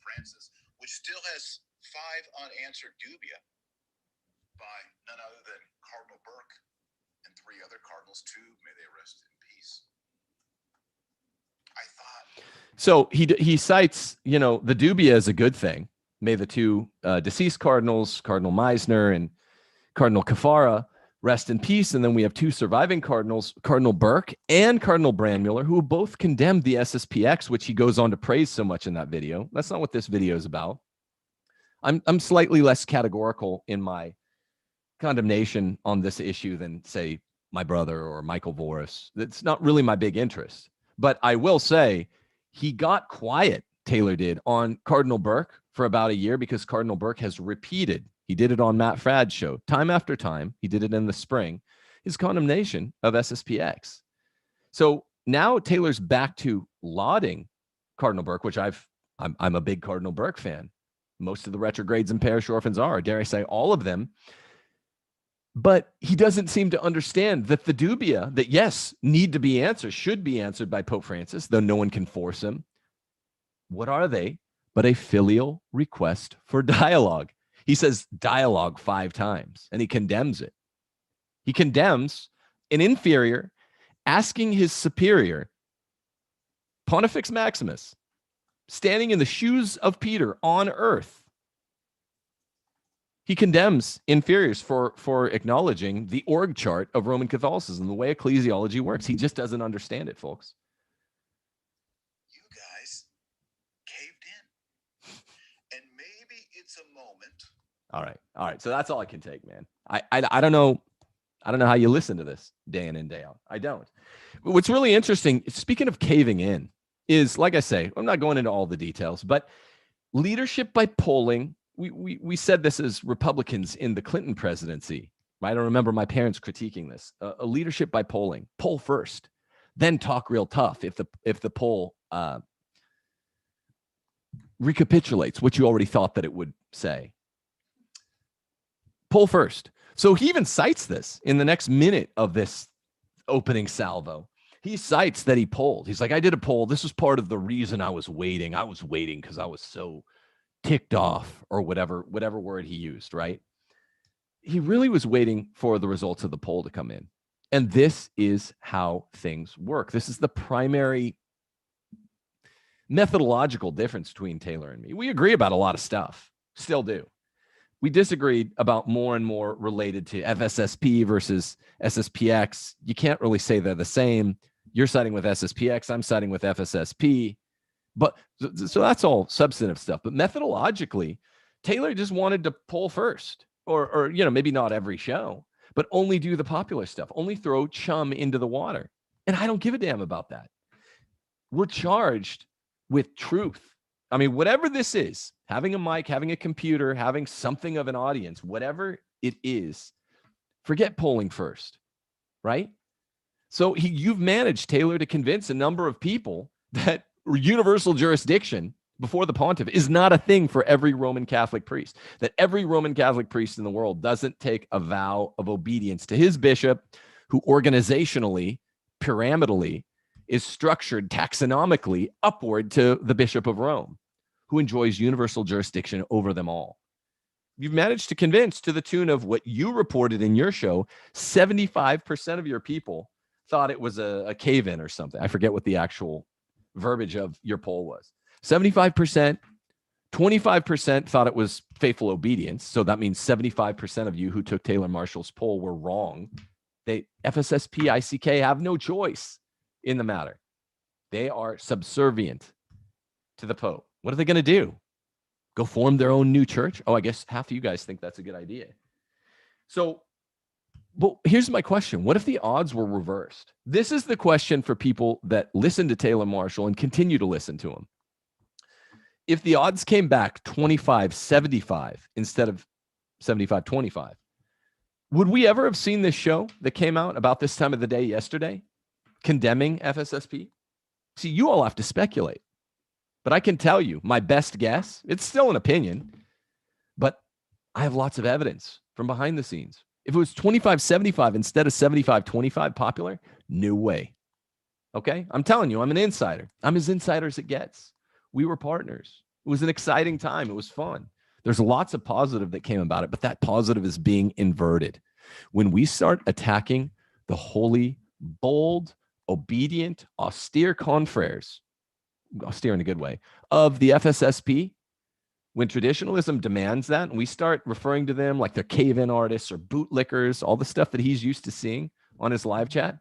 Speaker 2: Francis, which still has 5 unanswered dubia by none other than Cardinal Burke and 3 other cardinals too. May they rest in peace. I thought.
Speaker 1: So he cites, the dubia is a good thing. May the 2 deceased cardinals, Cardinal Meisner and Cardinal Cafara, rest in peace. And then we have 2 surviving cardinals, Cardinal Burke and Cardinal Brandmuller, who both condemned the SSPX, which he goes on to praise so much in that video. That's not what this video is about. I'm slightly less categorical in my condemnation on this issue than, say, my brother or Michael Voris. That's not really my big interest. But I will say he got quiet, Taylor did, on Cardinal Burke for about a year because Cardinal Burke has repeated, he did it on Matt Fradd's show, time after time, he did it in the spring, his condemnation of SSPX. So now Taylor's back to lauding Cardinal Burke, which I'm a big Cardinal Burke fan. Most of the retrogrades and parish orphans are, dare I say, all of them. But he doesn't seem to understand that the dubia that, yes, need to be answered, should be answered by Pope Francis, though no one can force him. What are they but a filial request for dialogue? He says dialogue 5 times, and he condemns it. He condemns an inferior asking his superior, Pontifex Maximus, standing in the shoes of Peter on earth. He condemns inferiors for acknowledging the org chart of Roman Catholicism, the way ecclesiology works. He just doesn't understand it, folks.
Speaker 2: You guys caved in. And maybe it's a moment.
Speaker 1: All right. So that's all I can take, man. I don't know. I don't know how you listen to this day in and day out. I don't. But what's really interesting, speaking of caving in, is, like I say, I'm not going into all the details, but leadership by polling. We said this as Republicans in the Clinton presidency. I don't remember my parents critiquing this. A leadership by polling. Poll first, then talk real tough if the poll recapitulates what you already thought that it would say. Poll first. So he even cites this in the next minute of this opening salvo. He cites that he polled. He's like, I did a poll. This was part of the reason I was waiting. I was waiting because I was so ticked off, or whatever word he used, right? He really was waiting for the results of the poll to come in. And this is how things work. This is the primary methodological difference between Taylor and me. We agree about a lot of stuff, still do. We disagreed about more and more related to FSSP versus SSPX. You can't really say they're the same. You're siding with SSPX, I'm siding with FSSP. But so that's all substantive stuff. But methodologically, Taylor just wanted to poll first, or maybe not every show, but only do the popular stuff, only throw chum into the water. And I don't give a damn about that. We're charged with truth. I mean, whatever this is, having a mic, having a computer, having something of an audience, whatever it is, forget polling first, right? So you've managed, Taylor, to convince a number of people that universal jurisdiction before the pontiff is not a thing for every Roman Catholic priest, that every Roman Catholic priest in the world doesn't take a vow of obedience to his bishop, who organizationally, pyramidally, is structured taxonomically upward to the Bishop of Rome, who enjoys universal jurisdiction over them all. You've managed to convince, to the tune of what you reported in your show, 75% of your people thought it was a cave-in or something. I forget what the actual verbiage of your poll was. 75%, 25% thought it was faithful obedience. So that means 75% of you who took Taylor Marshall's poll were wrong. FSSP, ICK have no choice in the matter. They are subservient to the Pope. What are they going to do? Go form their own new church? Oh, I guess half of you guys think that's a good idea. So, but here's my question. What if the odds were reversed? This is the question for people that listen to Taylor Marshall and continue to listen to him. If the odds came back 25-75 instead of 75-25, would we ever have seen this show that came out about this time of the day yesterday, condemning FSSP? See, you all have to speculate. But I can tell you, my best guess, it's still an opinion, but I have lots of evidence from behind the scenes. If it was 25-75 instead of 75-25 popular, no way. Okay? I'm telling you, I'm an insider. I'm as insider as it gets. We were partners. It was an exciting time. It was fun. There's lots of positive that came about it, but that positive is being inverted. When we start attacking the holy, bold, obedient, austere confreres, austere in a good way, of the FSSP, when traditionalism demands that, and we start referring to them like they're cave-in artists or bootlickers, all the stuff that he's used to seeing on his live chat,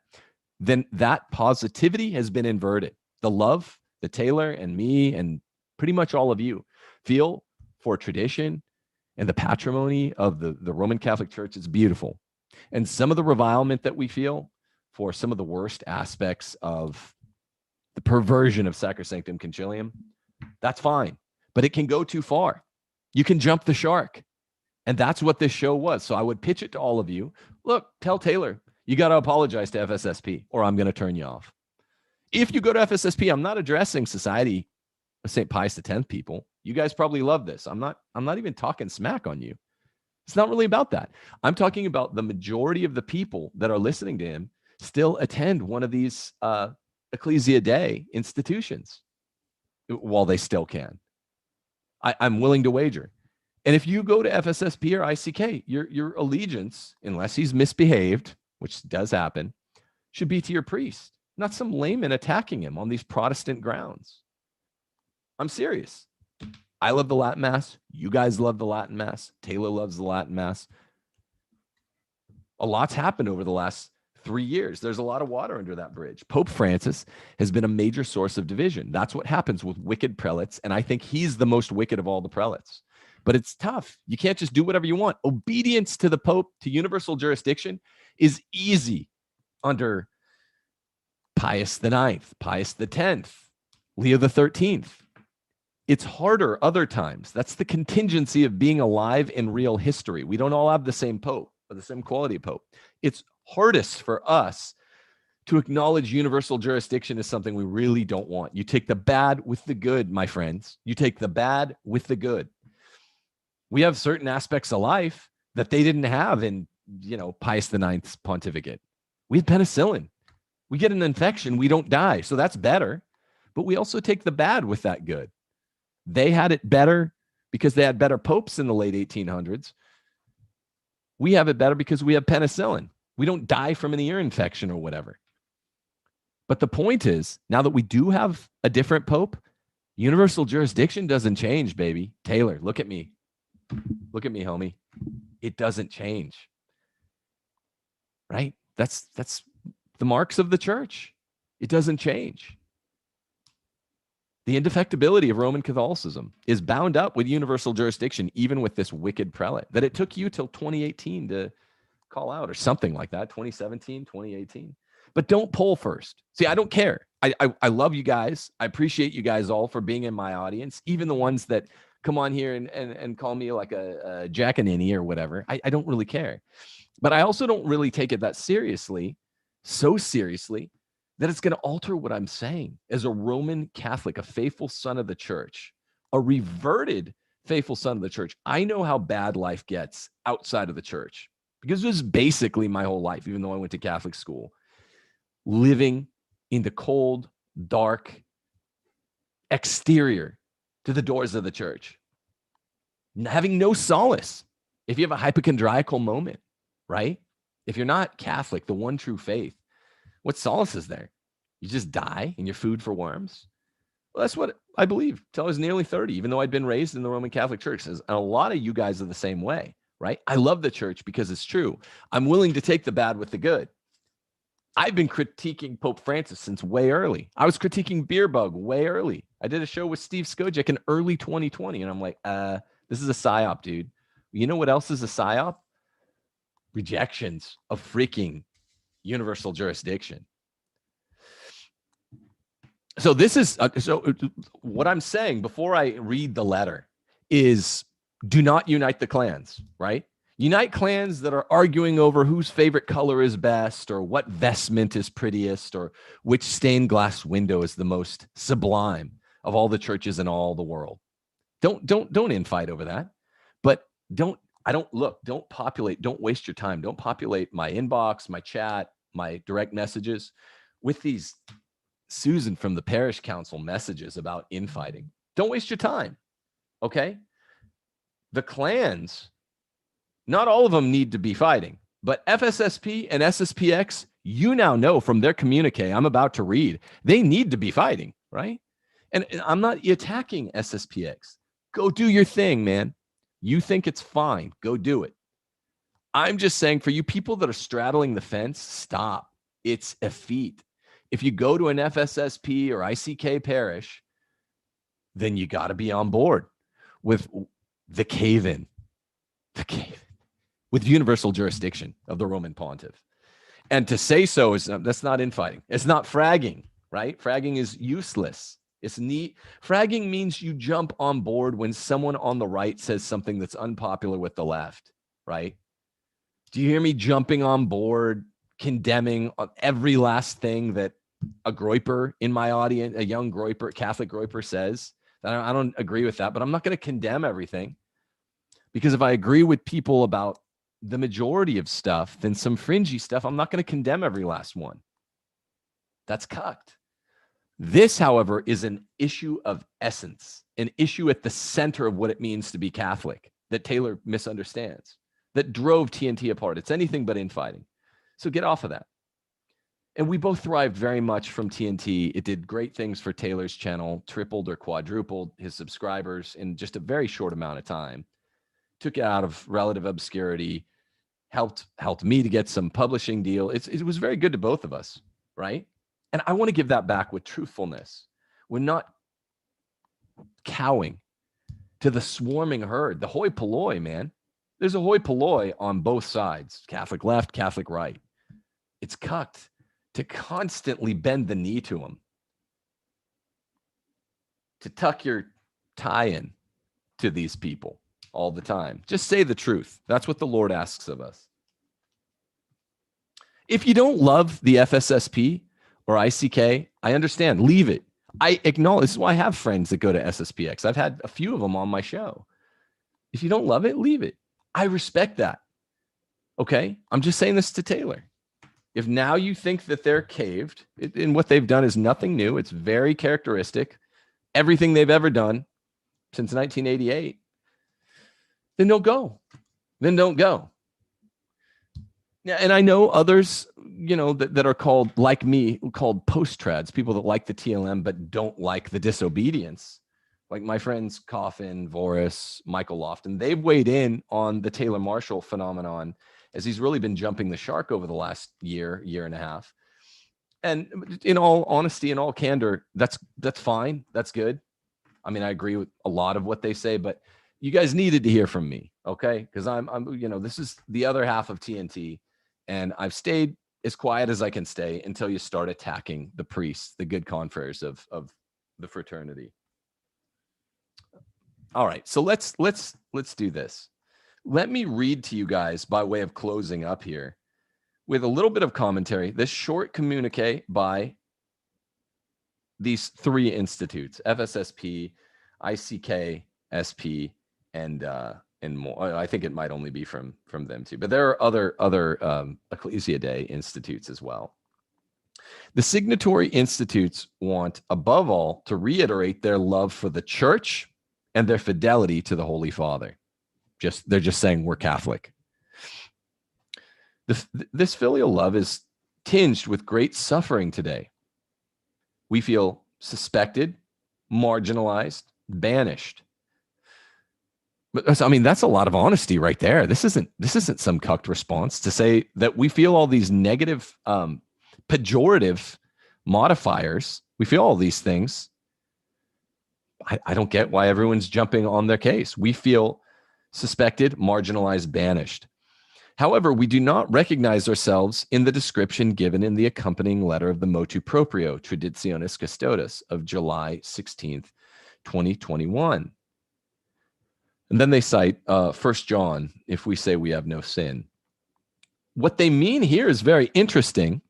Speaker 1: then that positivity has been inverted. The love that Taylor and me and pretty much all of you feel for tradition and the patrimony of the Roman Catholic Church is beautiful. And some of the revilement that we feel for some of the worst aspects of the perversion of Sacrosanctum Concilium, that's fine. But it can go too far. You can jump the shark. And that's what this show was. So I would pitch it to all of you. Look, tell Taylor, you got to apologize to FSSP or I'm going to turn you off. If you go to FSSP, I'm not addressing Society of St. Pius X people. You guys probably love this. I'm not even talking smack on you. It's not really about that. I'm talking about the majority of the people that are listening to him still attend one of these Ecclesia Dei institutions while they still can. I'm willing to wager. And if you go to FSSP or ICK, your allegiance, unless he's misbehaved, which does happen, should be to your priest, not some layman attacking him on these Protestant grounds. I'm serious. I love the Latin Mass. You guys love the Latin Mass. Taylor loves the Latin Mass. A lot's happened over the last 3 years. There's a lot of water under that bridge. Pope Francis has been a major source of division. That's what happens with wicked prelates, and I think he's the most wicked of all the prelates. But it's tough. You can't just do whatever you want. Obedience to the Pope, to universal jurisdiction, is easy under Pius IX, Pius X, Leo XIII. It's harder other times. That's the contingency of being alive in real history. We don't all have the same Pope or the same quality of Pope. It's hardest for us to acknowledge universal jurisdiction as something we really don't want. You take the bad with the good, my friends. You take the bad with the good. We have certain aspects of life that they didn't have in, Pius IX's pontificate. We had penicillin. We get an infection, we don't die. So that's better. But we also take the bad with that good. They had it better because they had better popes in the late 1800s. We have it better because we have penicillin. We don't die from an ear infection or whatever. But the point is, now that we do have a different pope, universal jurisdiction doesn't change, baby. Taylor, look at me. Look at me, homie. It doesn't change. Right? That's the marks of the church. It doesn't change. The indefectibility of Roman Catholicism is bound up with universal jurisdiction, even with this wicked prelate, that it took you till 2018 to call out or something like that, 2017, 2018. But don't poll first. See, I don't care. I love you guys. I appreciate you guys all for being in my audience, even the ones that come on here and call me like a jackaninny or whatever. I don't really care. But I also don't really take it that seriously, so seriously, that it's going to alter what I'm saying. As a Roman Catholic, a faithful son of the church, a reverted faithful son of the church, I know how bad life gets outside of the church, because it was basically my whole life, even though I went to Catholic school, living in the cold, dark exterior to the doors of the church, having no solace. If you have a hypochondriacal moment, right? If you're not Catholic, the one true faith, what solace is there? You just die and you're food for worms? Well, that's what I believed till I was nearly 30, even though I'd been raised in the Roman Catholic Church. And a lot of you guys are the same way, right? I love the church because it's true. I'm willing to take the bad with the good. I've been critiquing Pope Francis since way early. I was critiquing Beer Bug way early. I did a show with Steve Skojek in early 2020, and I'm like, this is a psyop, dude. You know what else is a psyop? Rejections of freaking universal jurisdiction. So this is, what I'm saying before I read the letter is, do not unite the clans, right? Unite clans that are arguing over whose favorite color is best, or what vestment is prettiest, or which stained glass window is the most sublime of all the churches in all the world. Don't infight over that. But don't populate, don't waste your time. Don't populate my inbox, my chat, my direct messages with these Susan from the parish council messages about infighting. Don't waste your time. Okay? The clans, not all of them need to be fighting, but FSSP and SSPX, you now know from their communique I'm about to read, they need to be fighting, right? And I'm not attacking SSPX. Go do your thing, man. You think it's fine. Go do it. I'm just saying, for you people that are straddling the fence, stop. It's effete. If you go to an FSSP or ICK parish, then you got to be on board with the cave-in. With universal jurisdiction of the Roman pontiff. And to say so is, that's not infighting. It's not fragging, right? Fragging is useless. It's neat. Fragging means you jump on board when someone on the right says something that's unpopular with the left, right? Do you hear me jumping on board, condemning every last thing that a groiper in my audience, a young groiper, Catholic groiper says? I don't agree with that, but I'm not going to condemn everything. Because if I agree with people about the majority of stuff, then some fringy stuff, I'm not going to condemn every last one. That's cucked. This, however, is an issue of essence, an issue at the center of what it means to be Catholic that Taylor misunderstands, that drove TNT apart. It's anything but infighting. So get off of that. And we both thrived very much from TNT. It did great things for Taylor's channel, tripled or quadrupled his subscribers in just a very short amount of time. Took it out of relative obscurity, helped me to get some publishing deal. It was very good to both of us, right? And I want to give that back with truthfulness. We're not cowing to the swarming herd, the hoi polloi, man. There's a hoi polloi on both sides, Catholic left, Catholic right. It's cucked to constantly bend the knee to them, to tuck your tie in to these people all the time. Just say the truth. That's what the Lord asks of us. If you don't love the FSSP or ICK, I understand. Leave it. I acknowledge. This is why I have friends that go to SSPX. I've had a few of them on my show. If you don't love it, leave it. I respect that. Okay? I'm just saying this to Taylor. If now you think that they're caved, and what they've done is nothing new, it's very characteristic, everything they've ever done since 1988, then don't go. Then don't go. Yeah, and I know others, that are called, like me, called post-trads, people that like the TLM but don't like the disobedience. Like my friends Coffin, Voris, Michael Lofton, they've weighed in on the Taylor Marshall phenomenon as he's really been jumping the shark over the last year and a half. And in all honesty, in all candor, that's fine. That's good. I mean, I agree with a lot of what they say, but you guys needed to hear from me, okay? Because I'm this is the other half of TNT, and I've stayed as quiet as I can stay until you start attacking the priests, the good confreres of the fraternity. All right, so let's do this. Let me read to you guys, by way of closing up here, with a little bit of commentary, this short communique by these three institutes: FSSP, ICKSP, and more. I think it might only be from them too, but there are other Ecclesia Dei institutes as well. The signatory institutes want, above all, to reiterate their love for the Church and their fidelity to the Holy Father. They're just saying we're Catholic. This filial love is tinged with great suffering today. We feel suspected, marginalized, banished. But I mean, that's a lot of honesty right there. This isn't some cucked response to say that we feel all these negative, pejorative modifiers. We feel all these things. I don't get why everyone's jumping on their case. We feel suspected, marginalized, banished. However, we do not recognize ourselves in the description given in the accompanying letter of the motu proprio, Traditionis Custodes, of July 16th, 2021. And then they cite 1 John, if we say we have no sin. What they mean here is very interesting,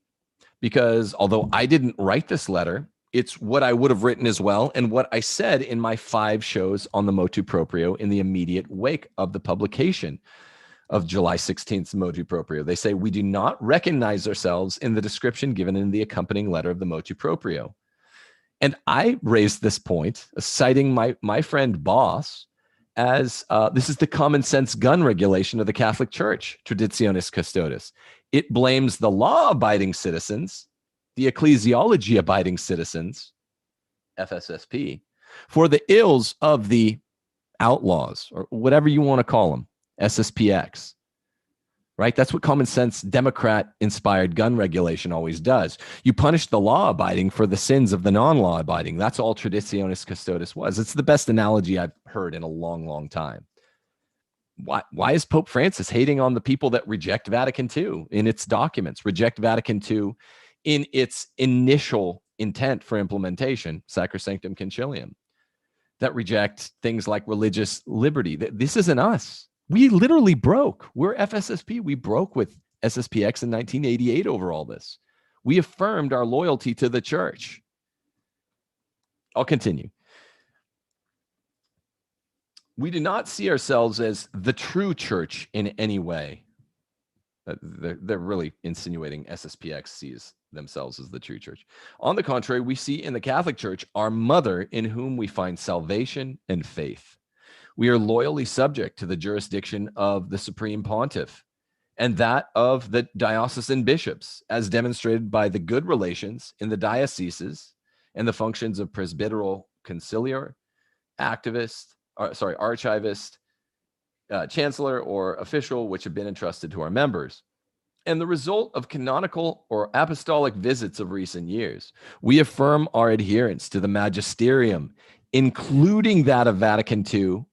Speaker 1: because although I didn't write this letter, it's what I would have written as well, and what I said in my 5 shows on the motu proprio in the immediate wake of the publication of July 16th motu proprio. They say we do not recognize ourselves in the description given in the accompanying letter of the motu proprio. And I raised this point, citing my friend Boss, as this is the common sense gun regulation of the Catholic Church, Traditionis Custodes. It blames the law-abiding citizens, the ecclesiology-abiding citizens, FSSP, for the ills of the outlaws, or whatever you want to call them, SSPX. Right? That's what common sense, Democrat-inspired gun regulation always does. You punish the law-abiding for the sins of the non-law-abiding. That's all Traditionis Custodes was. It's the best analogy I've heard in a long, long time. Why is Pope Francis hating on the people that reject Vatican II in its documents, reject Vatican II in its initial intent for implementation, Sacrosanctum Concilium, that reject things like religious liberty? This isn't us. We literally broke. We're FSSP. We broke with SSPX in 1988 over all this. We affirmed our loyalty to the Church. I'll continue. We do not see ourselves as the true Church in any way. They're really insinuating SSPX sees themselves as the true Church. On the contrary, we see in the Catholic Church our mother, in whom we find salvation and faith. We are loyally subject to the jurisdiction of the Supreme Pontiff and that of the diocesan bishops, as demonstrated by the good relations in the dioceses and the functions of presbyteral conciliar, archivist, chancellor, or official, which have been entrusted to our members. And the result of canonical or apostolic visits of recent years, we affirm our adherence to the magisterium, including that of Vatican II,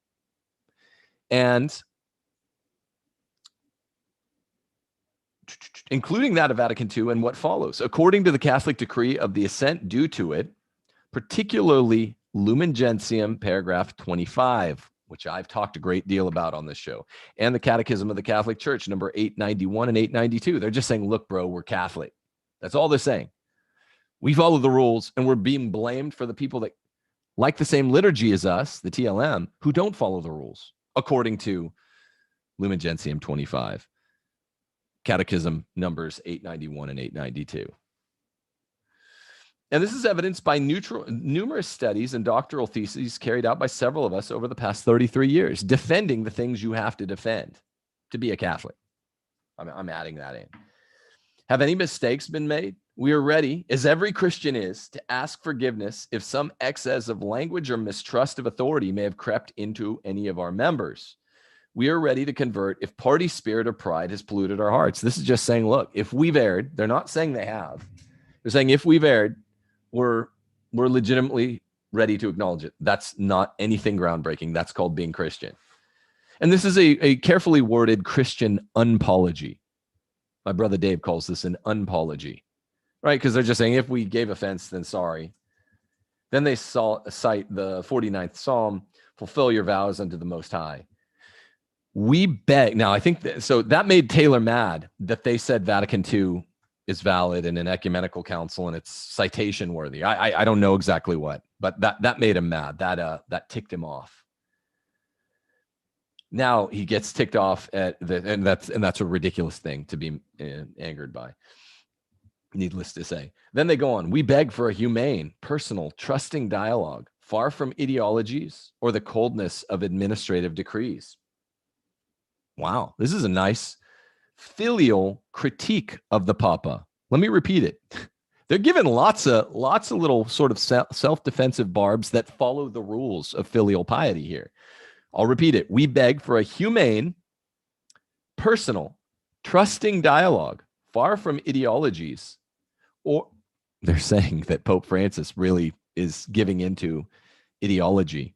Speaker 1: and what follows. According to the Catholic decree of the assent due to it, particularly Lumen Gentium, paragraph 25, which I've talked a great deal about on this show, and the Catechism of the Catholic Church, number 891 and 892. They're just saying, look, bro, we're Catholic. That's all they're saying. We follow the rules, and we're being blamed for the people that like the same liturgy as us, the TLM, who don't follow the rules, according to Lumen Gentium 25, Catechism numbers 891 and 892. And this is evidenced by numerous studies and doctoral theses carried out by several of us over the past 33 years, defending the things you have to defend to be a Catholic. I'm adding that in. Have any mistakes been made? We are ready, as every Christian is, to ask forgiveness if some excess of language or mistrust of authority may have crept into any of our members. We are ready to convert if party spirit or pride has polluted our hearts. This is just saying, look, if we've erred, they're not saying they have. They're saying if we've erred, we're legitimately ready to acknowledge it. That's not anything groundbreaking. That's called being Christian. And this is a carefully worded Christian unpology. My brother Dave calls this an unpology, right? Because they're just saying, if we gave offense, then sorry. Then they cite the 49th Psalm, fulfill your vows unto the Most High. We beg. Now, I think so that made Taylor mad that they said Vatican II is valid in an ecumenical council and it's citation worthy. I don't know exactly what, but that made him mad. That ticked him off. Now he gets ticked off and that's a ridiculous thing to be angered by. Needless to say. Then they go on. We beg for a humane, personal, trusting dialogue, far from ideologies or the coldness of administrative decrees. Wow, this is a nice filial critique of the Papa. Let me repeat it. They're given lots of little sort of self-defensive barbs that follow the rules of filial piety here. I'll repeat it. We beg for a humane, personal, trusting dialogue, far from ideologies. Or they're saying that Pope Francis really is giving into ideology,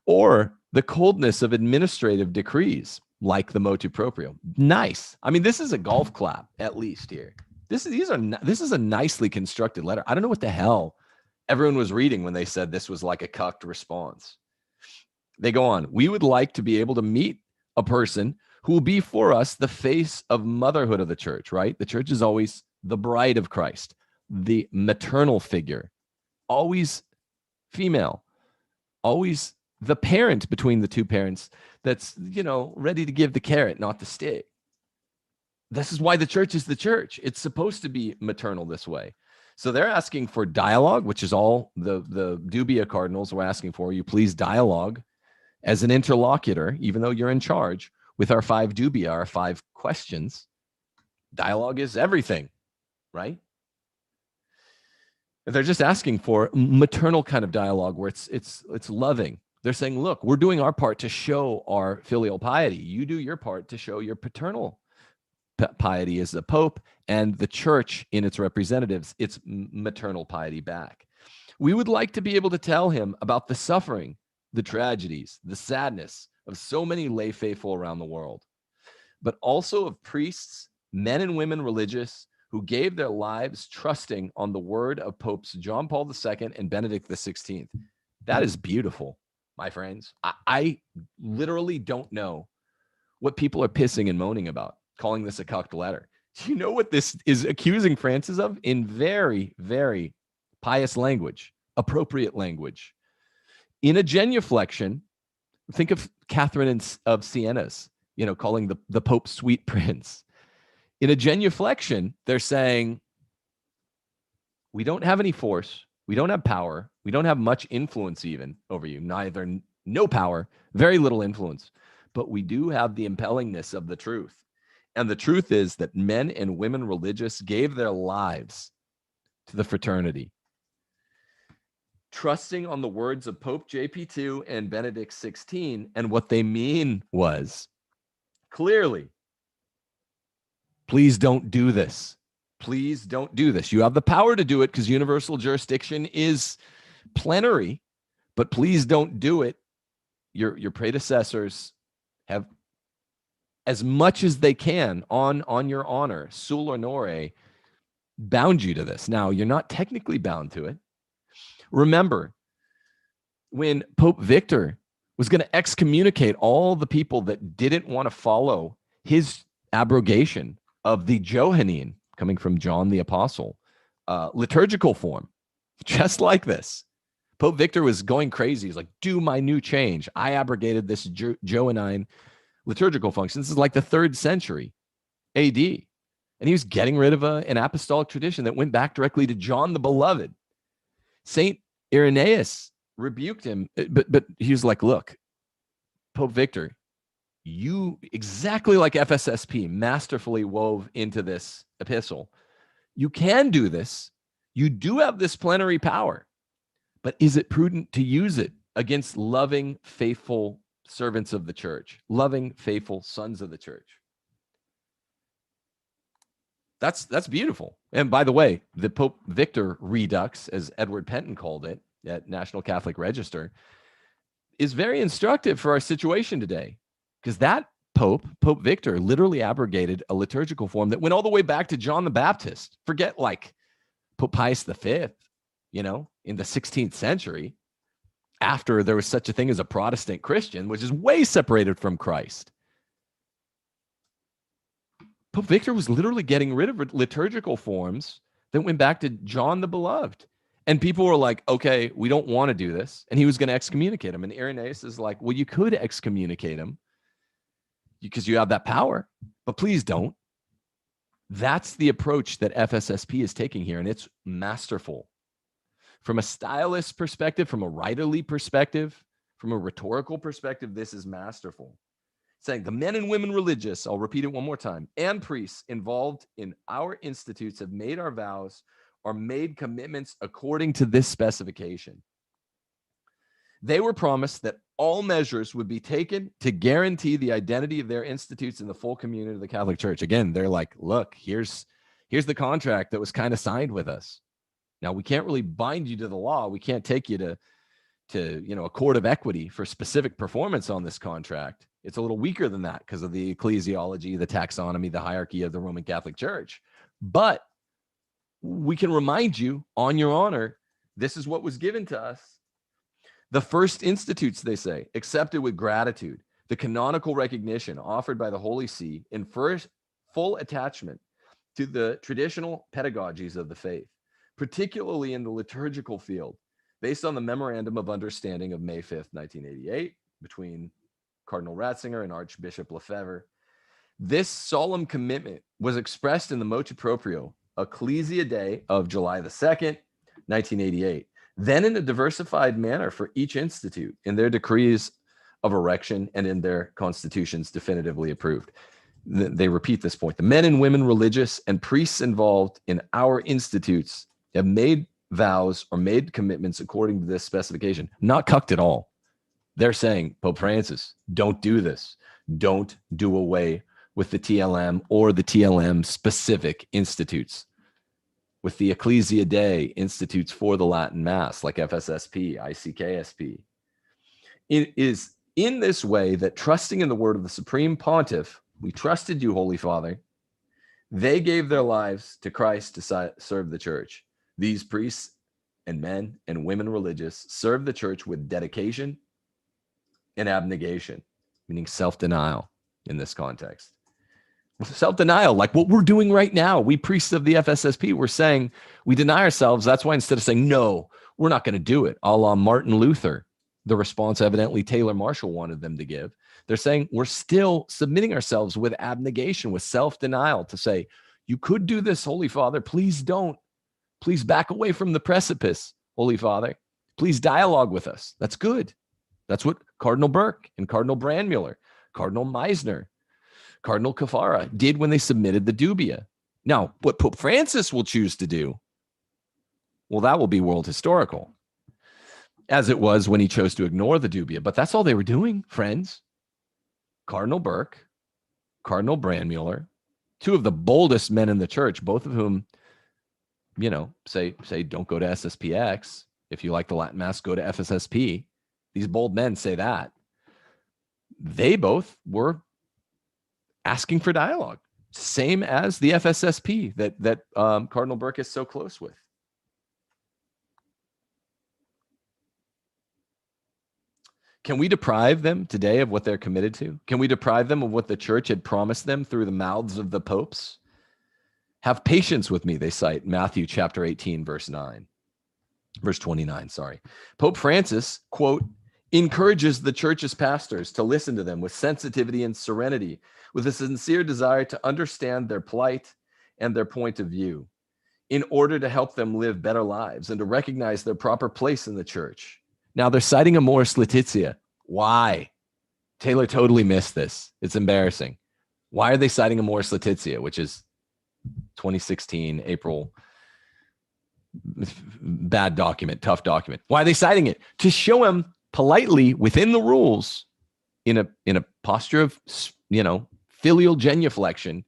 Speaker 1: or the coldness of administrative decrees, like the motu proprio. Nice. I mean, this is a golf clap, at least here. This is a nicely constructed letter. I don't know what the hell everyone was reading when they said this was like a cucked response. They go on. We would like to be able to meet a person who will be for us the face of motherhood of the church, right? The church is always the bride of Christ, the maternal figure, always female, always the parent between the two parents that's, ready to give the carrot, not the stick. This is why the church is the church. It's supposed to be maternal this way. So they're asking for dialogue, which is all the dubia cardinals were asking for. You please dialogue as an interlocutor, even though you're in charge, with our 5 dubia, our 5 questions. Dialogue is everything, right? They're just asking for maternal kind of dialogue where it's loving. They're saying, look, we're doing our part to show our filial piety. You do your part to show your paternal piety as the Pope, and the church in its representatives, its maternal piety back. We would like to be able to tell him about the suffering, the tragedies, the sadness of so many lay faithful around the world, but also of priests, men and women religious, who gave their lives trusting on the word of Popes John Paul II and Benedict XVI. That is beautiful, my friends. I literally don't know what people are pissing and moaning about, calling this a cucked letter. Do you know what this is accusing Francis of? In very, very pious language, appropriate language. In a genuflection, think of Catherine of Siena's, calling the Pope sweet prince. In a genuflection, they're saying, we don't have any force, we don't have power, we don't have much influence even over you, no power, very little influence, but we do have the impellingness of the truth. And the truth is that men and women religious gave their lives to the fraternity, trusting on the words of Pope JP2 and Benedict XVI. And what they mean was, clearly, please don't do this. Please don't do this. You have the power to do it because universal jurisdiction is plenary, but please don't do it. Your predecessors have, as much as they can on your honor, sul honore, bound you to this. Now, you're not technically bound to it. Remember, when Pope Victor was going to excommunicate all the people that didn't want to follow his abrogation of the Johannine, coming from John the Apostle, liturgical form, just like this. Pope Victor was going crazy. He's like, do my new change. I abrogated this Johannine liturgical function. This is like the 3rd century AD. And he was getting rid of an apostolic tradition that went back directly to John the Beloved. Saint Irenaeus rebuked him, but he was like, look, Pope Victor, you, exactly like FSSP masterfully wove into this epistle, you can do this. You do have this plenary power, but is it prudent to use it against loving, faithful servants of the church, loving, faithful sons of the church? That's beautiful. And by the way, the Pope Victor Redux, as Edward Penton called it at National Catholic Register, is very instructive for our situation today, because that Pope Victor, literally abrogated a liturgical form that went all the way back to John the Baptist. Forget like Pope Pius V, in the 16th century, after there was such a thing as a Protestant Christian, which is way separated from Christ. Pope Victor was literally getting rid of liturgical forms that went back to John the Beloved. And people were like, okay, we don't want to do this. And he was going to excommunicate him. And Irenaeus is like, well, you could excommunicate him because you have that power, but please don't. That's the approach that FSSP is taking here, and it's masterful. From a stylist perspective, from a writerly perspective, from a rhetorical perspective, this is masterful. Saying the men and women religious, I'll repeat it one more time, and priests involved in our institutes have made our vows or made commitments according to this specification. They were promised that all measures would be taken to guarantee the identity of their institutes in the full communion of the Catholic Church. Again, they're like, look, here's the contract that was kind of signed with us. Now, we can't really bind you to the law. We can't take you to a court of equity for specific performance on this contract. It's a little weaker than that because of the ecclesiology, the taxonomy, the hierarchy of the Roman Catholic Church. But we can remind you on your honor, this is what was given to us. The first institutes, they say, accepted with gratitude, the canonical recognition offered by the Holy See in first full attachment to the traditional pedagogies of the faith, particularly in the liturgical field, based on the Memorandum of Understanding of May 5th, 1988, between Cardinal Ratzinger and Archbishop Lefebvre. This solemn commitment was expressed in the motu proprio Ecclesia Day of July the 2nd, 1988. Then in a diversified manner for each institute in their decrees of erection and in their constitutions definitively approved. They repeat this point. The men and women religious and priests involved in our institutes have made vows or made commitments according to this specification. Not cucked at all. They're saying, Pope Francis, don't do this. Don't do away with the TLM or the TLM specific institutes. With the Ecclesia Dei institutes for the Latin Mass, like FSSP, ICKSP. It is in this way that, trusting in the word of the Supreme Pontiff, we trusted you, Holy Father, they gave their lives to Christ to serve the church. These priests and men and women religious serve the church with dedication and abnegation, meaning self-denial in this context. Self-denial, like what we're doing right now. We priests of the FSSP, we're saying we deny ourselves. That's why instead of saying, no, we're not going to do it, a la Martin Luther, the response evidently Taylor Marshall wanted them to give, they're saying we're still submitting ourselves with abnegation, with self-denial to say, you could do this, Holy Father. Please don't. Please back away from the precipice, Holy Father. Please dialogue with us. That's good. That's what Cardinal Burke and Cardinal Brandmuller, Cardinal Meisner, Cardinal Caffarra did when they submitted the dubia. Now, what Pope Francis will choose to do, well, that will be world historical, as it was when he chose to ignore the dubia. But that's all they were doing, friends. Cardinal Burke, Cardinal Brandmuller, two of the boldest men in the church, both of whom, say don't go to SSPX. If you like the Latin Mass, go to FSSP. These bold men say that. They both were asking for dialogue, same as the FSSP that Cardinal Burke is so close with. Can we deprive them today of what they're committed to? Can we deprive them of what the church had promised them through the mouths of the popes? Have patience with me, they cite Matthew chapter 18, verse 29, sorry. Pope Francis, quote, encourages the church's pastors to listen to them with sensitivity and serenity, with a sincere desire to understand their plight and their point of view, in order to help them live better lives and to recognize their proper place in the church. Now, they're citing Amoris Laetitia. Why? Taylor totally missed this. It's embarrassing. Why are they citing Amoris Laetitia, which is 2016, April, bad document, tough document? Why are they citing it? To show him politely within the rules, in a posture of, filial genuflection,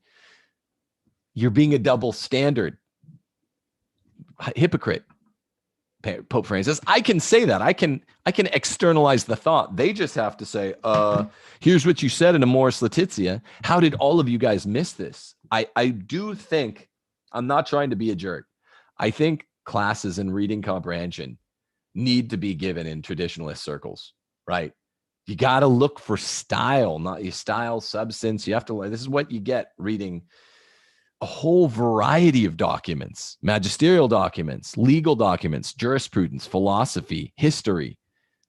Speaker 1: you're being a double standard hypocrite. Pope Francis. I can say that. I can externalize the thought. They just have to say, here's what you said in Amoris Laetitia. How did all of you guys miss this? I do think, I'm not trying to be a jerk. I think classes in reading comprehension need to be given in traditionalist circles, right? You got to look for style, not your style, substance. You have to learn. This is what you get reading a whole variety of documents, magisterial documents, legal documents, jurisprudence, philosophy, history,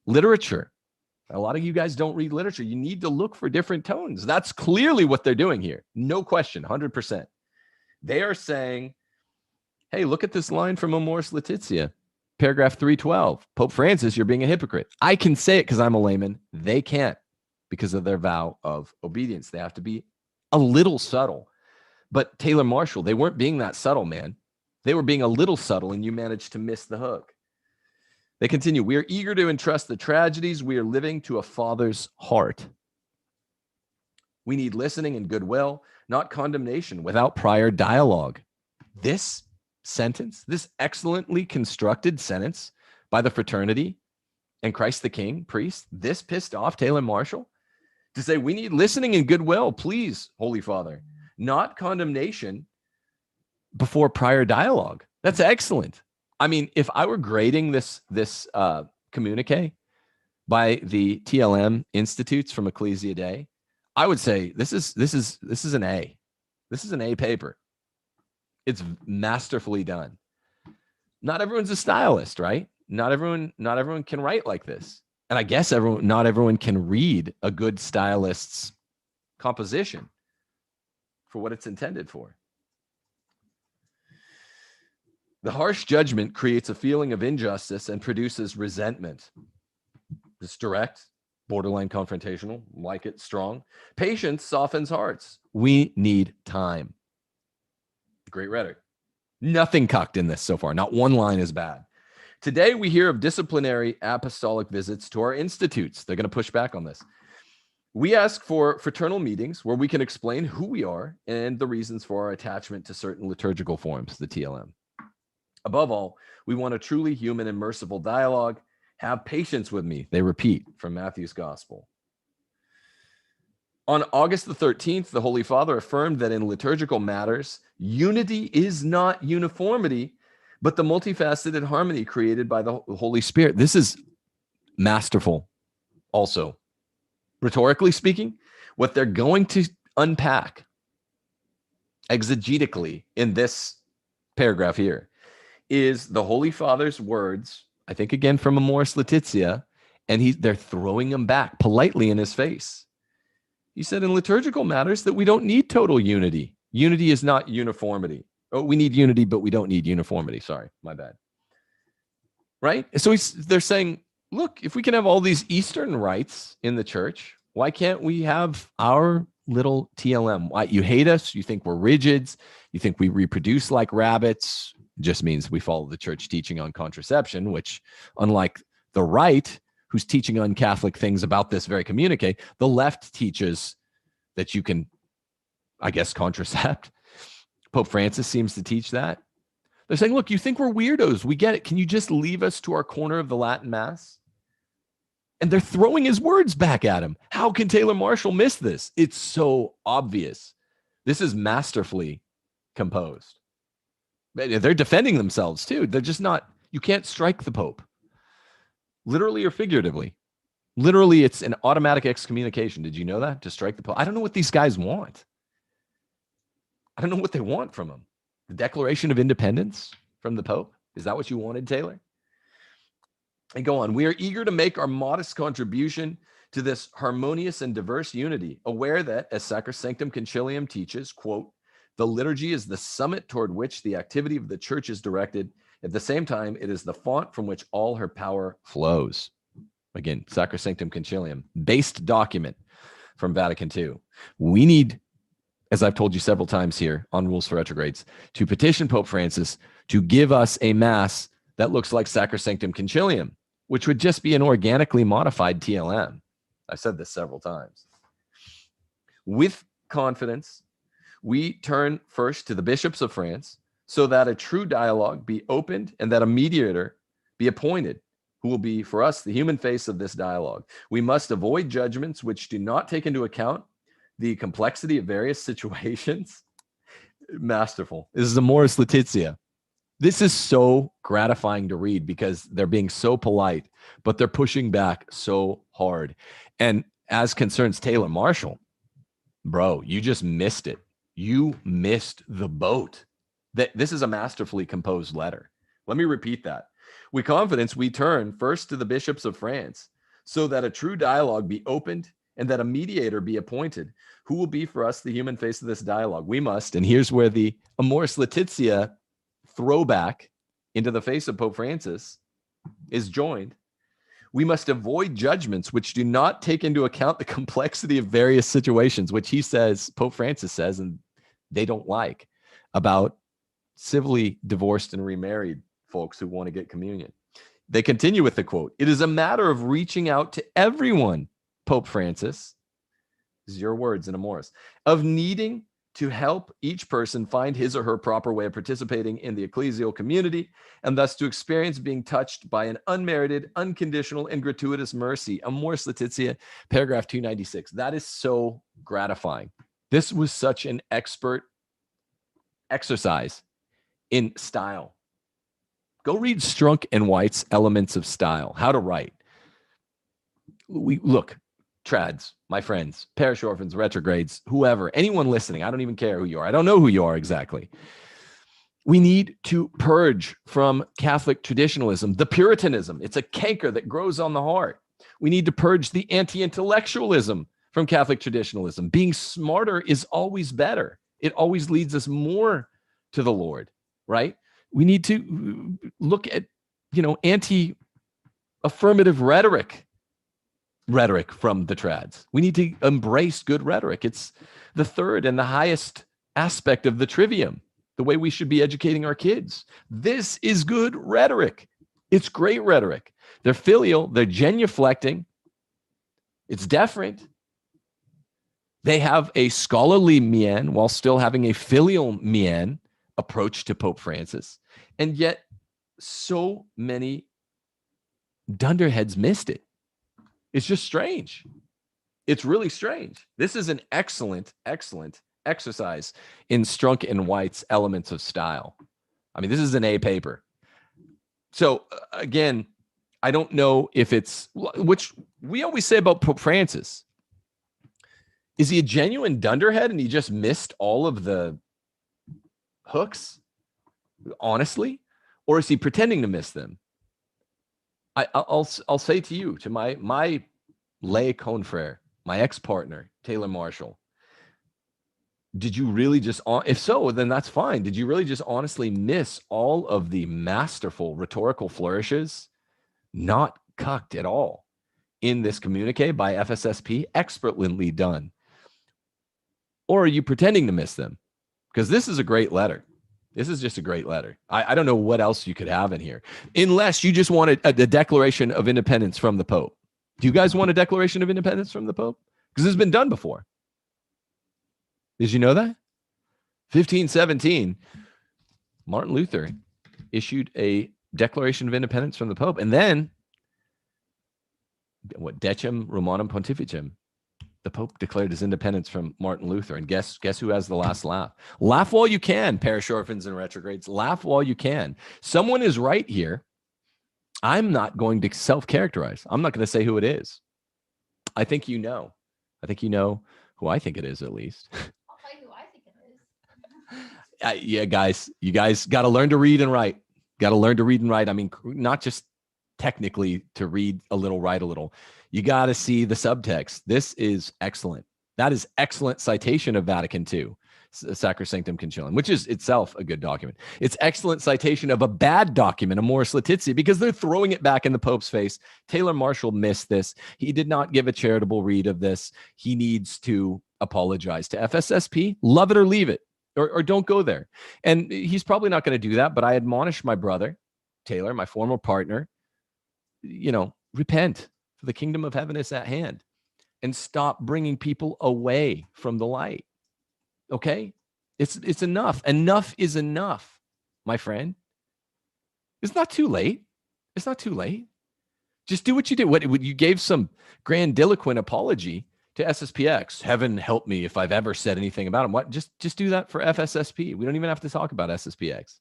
Speaker 1: literature. A lot of you guys don't read literature. You need to look for different tones. That's clearly what they're doing here. No question, 100%. They are saying, hey, look at this line from Amoris Laetitia, paragraph 312. Pope Francis, you're being a hypocrite. I can say it because I'm a layman. They can't because of their vow of obedience. They have to be a little subtle. But Taylor Marshall, they weren't being that subtle, man. They were being a little subtle, and you managed to miss the hook. They continue, we are eager to entrust the tragedies we are living to a father's heart. We need listening and goodwill, not condemnation without prior dialogue. This sentence, this excellently constructed sentence by the fraternity and Christ the King, priest, this pissed off Taylor Marshall to say, we need listening and goodwill, please, Holy Father. Not condemnation before prior dialogue. That's excellent. I mean, if I were grading this communique by the TLM institutes from Ecclesia Dei, I would say this is an A. This is an A paper. It's masterfully done. Not everyone's a stylist, right? Not everyone can write like this, and I guess not everyone can read a good stylist's composition for what it's intended for. The harsh judgment creates a feeling of injustice and produces resentment. It's direct, borderline confrontational, like it strong. Patience softens hearts. We need time. Great rhetoric. Nothing cucked in this so far. Not one line is bad. Today we hear of disciplinary apostolic visits to our institutes. They're going to push back on this. We ask for fraternal meetings where we can explain who we are and the reasons for our attachment to certain liturgical forms, the TLM. Above all, we want a truly human and merciful dialogue. Have patience with me, they repeat from Matthew's Gospel. On August the 13th, the Holy Father affirmed that in liturgical matters, unity is not uniformity, but the multifaceted harmony created by the Holy Spirit. This is masterful also. Rhetorically speaking, what they're going to unpack exegetically in this paragraph here is the Holy Father's words, I think again from Amoris Laetitia, and they're throwing them back politely in his face. He said in liturgical matters that we don't need total unity. Unity is not uniformity. Oh, we need unity, but we don't need uniformity. Sorry, my bad. Right? So they're saying, look, if we can have all these Eastern rites in the church, why can't we have our little TLM? Why, you hate us? You think we're rigids? You think we reproduce like rabbits? It just means we follow the church teaching on contraception, which, unlike the right, who's teaching un-Catholic things about this very communique, the left teaches that you can, I guess, contracept. Pope Francis seems to teach that. They're saying, look, you think we're weirdos. We get it. Can you just leave us to our corner of the Latin Mass? And they're throwing his words back at him. How can Taylor Marshall miss this? It's so obvious. This is masterfully composed. They're defending themselves too. They're just not, you can't strike the Pope. Literally or figuratively. Literally, it's an automatic excommunication. Did you know that? To strike the Pope. I don't know what these guys want. I don't know what they want from him. The Declaration of Independence from the Pope? Is that what you wanted, Taylor? And go on. We are eager to make our modest contribution to this harmonious and diverse unity, aware that, as Sacrosanctum Concilium teaches, quote, the liturgy is the summit toward which the activity of the church is directed. At the same time, it is the font from which all her power flows. Again, Sacrosanctum Concilium, based document from Vatican II. We need, as I've told you several times here on Rules for Retrogrades, to petition Pope Francis to give us a mass that looks like Sacrosanctum Concilium, which would just be an organically modified TLM. I've said this several times. With confidence, we turn first to the bishops of France so that a true dialogue be opened and that a mediator be appointed, who will be for us the human face of this dialogue. We must avoid judgments which do not take into account the complexity of various situations. Masterful. This is Amoris Laetitia. This is so gratifying to read because they're being so polite, but they're pushing back so hard. And as concerns Taylor Marshall, bro, you just missed it. You missed the boat. This is a masterfully composed letter. Let me repeat that. With confidence, we turn first to the bishops of France, so that a true dialogue be opened and that a mediator be appointed, who will be for us the human face of this dialogue. We must, and here's where the Amoris Laetitia throwback into the face of Pope Francis is joined. We must avoid judgments which do not take into account the complexity of various situations, which he says, Pope Francis says, and they don't like, about civilly divorced and remarried folks who want to get communion. They continue with the quote, "It is a matter of reaching out to everyone, Pope Francis," this is your words in Amoris, "of needing to help each person find his or her proper way of participating in the ecclesial community, and thus to experience being touched by an unmerited, unconditional, and gratuitous mercy." Amoris Laetitia, paragraph 296. That is so gratifying. This was such an expert exercise in style. Go read Strunk and White's Elements of Style, how to write. Look, trads, my friends, parish orphans, retrogrades, whoever, anyone listening, I don't even care who you are. I don't know who you are exactly. We need to purge from Catholic traditionalism, the Puritanism. It's a canker that grows on the heart. We need to purge the anti-intellectualism from Catholic traditionalism. Being smarter is always better. It always leads us more to the Lord, right? We need to look at, anti-affirmative rhetoric from the trads. We need to embrace good rhetoric. It's the third and the highest aspect of the trivium, the way we should be educating our kids. This is good rhetoric. It's great rhetoric. They're filial, they're genuflecting. It's deferent. They have a scholarly mien while still having a filial mien approach to Pope Francis. And yet so many dunderheads missed it. It's just strange. It's really strange. This is an excellent, excellent exercise in Strunk and White's Elements of Style. I mean, this is an A paper. So again, I don't know if it's, which we always say about Pope Francis. Is he a genuine dunderhead and he just missed all of the hooks, honestly? Or is he pretending to miss them? I'll say to you, to my lay confrere, my ex-partner, Taylor Marshall, did you really just, if so, then that's fine. Did you really just honestly miss all of the masterful rhetorical flourishes, not cucked at all, in this communique by FSSP, expertly done? Or are you pretending to miss them? Because this is a great letter. This is just a great letter. I don't know what else you could have in here, unless you just wanted a Declaration of Independence from the Pope. Do you guys want a Declaration of Independence from the Pope? Because this has been done before. Did you know that? 1517, Martin Luther issued a Declaration of Independence from the Pope. And then, Decem Romanum Pontificem, the Pope declared his independence from Martin Luther. And guess who has the last laugh? Laugh while you can, parish orphans and retrogrades. Laugh while you can. Someone is right here. I'm not going to self-characterize. I'm not going to say who it is. I think you know. I think you know who I think it is, at least.
Speaker 3: I'll tell you who I think it is.
Speaker 1: Yeah, guys, you guys got to learn to read and write. Got to learn to read and write. I mean, not just technically to read a little, write a little. You got to see the subtext. This is excellent. That is excellent citation of Vatican II, Sacrosanctum Concilium, which is itself a good document. It's excellent citation of a bad document, Amoris Laetitia, because they're throwing it back in the Pope's face. Taylor Marshall missed this. He did not give a charitable read of this. He needs to apologize to FSSP. Love it or leave it, or don't go there. And he's probably not going to do that, but I admonish my brother, Taylor, my former partner, repent, for the kingdom of heaven is at hand, and stop bringing people away from the light. Okay? It's enough. Enough is enough, my friend. It's not too late. It's not too late. Just do what you did. What you gave some grandiloquent apology to SSPX. Heaven help me if I've ever said anything about him. What? Just do that for FSSP. We don't even have to talk about SSPX.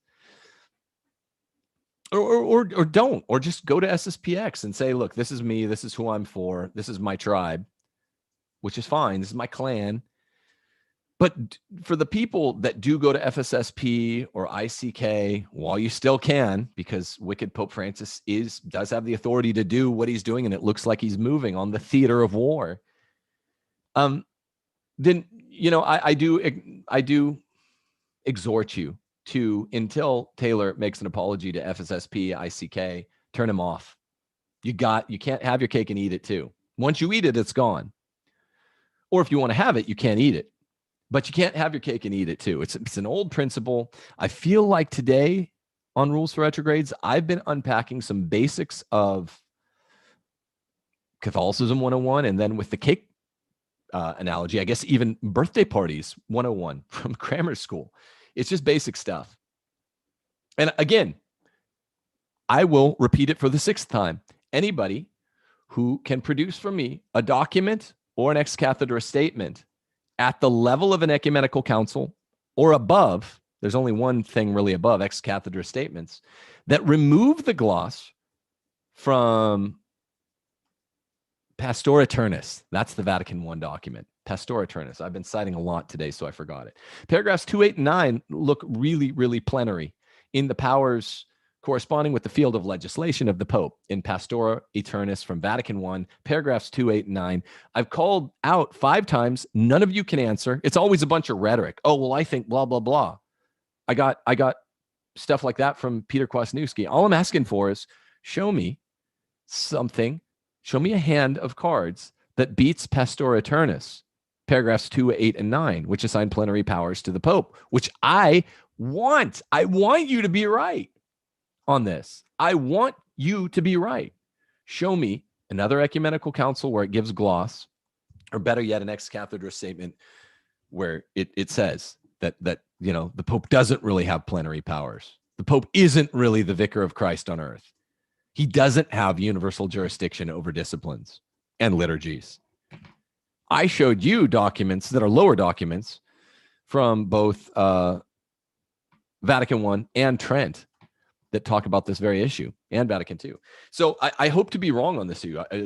Speaker 1: Or don't. Or just go to SSPX and say, look, this is me. This is who I'm for. This is my tribe, which is fine. This is my clan. But for the people that do go to FSSP or ICK, while you still can, because wicked Pope Francis does have the authority to do what he's doing, and it looks like he's moving on the theater of war. Then I do exhort you to, until Taylor makes an apology to FSSP, ICK, turn him off. You can't have your cake and eat it too. Once you eat it, it's gone. Or if you want to have it, you can't eat it. But you can't have your cake and eat it too. It's an old principle. I feel like today on Rules for Retrogrades, I've been unpacking some basics of Catholicism 101, and then with the cake analogy, I guess even birthday parties 101 from grammar school. It's just basic stuff. And again, I will repeat it for the 6th time. Anybody who can produce for me a document or an ex cathedra statement at the level of an ecumenical council or above, there's only one thing really above ex cathedra statements, that remove the gloss from Pastor Aeternus. That's the Vatican I document. Pastor Aeternus. I've been citing a lot today, so I forgot it. Paragraphs 2, 8, and 9 look really, really plenary in the powers corresponding with the field of legislation of the Pope in Pastor Aeternus from Vatican I, paragraphs 2, 8, and 9. I've called out 5 times. None of you can answer. It's always a bunch of rhetoric. Oh, well, I think blah, blah, blah. I got stuff like that from Peter Kwasniewski. All I'm asking for is show me something. Show me a hand of cards that beats Pastor Aeternus, paragraphs 2, 8, and 9, which assign plenary powers to the Pope, which I want. I want you to be right on this. I want you to be right. Show me another ecumenical council where it gives gloss, or better yet, an ex cathedra statement where it says that the Pope doesn't really have plenary powers. The Pope isn't really the vicar of Christ on earth. He doesn't have universal jurisdiction over disciplines and liturgies. I showed you documents that are lower documents from both Vatican I and Trent that talk about this very issue, and Vatican II. So I hope to be wrong on this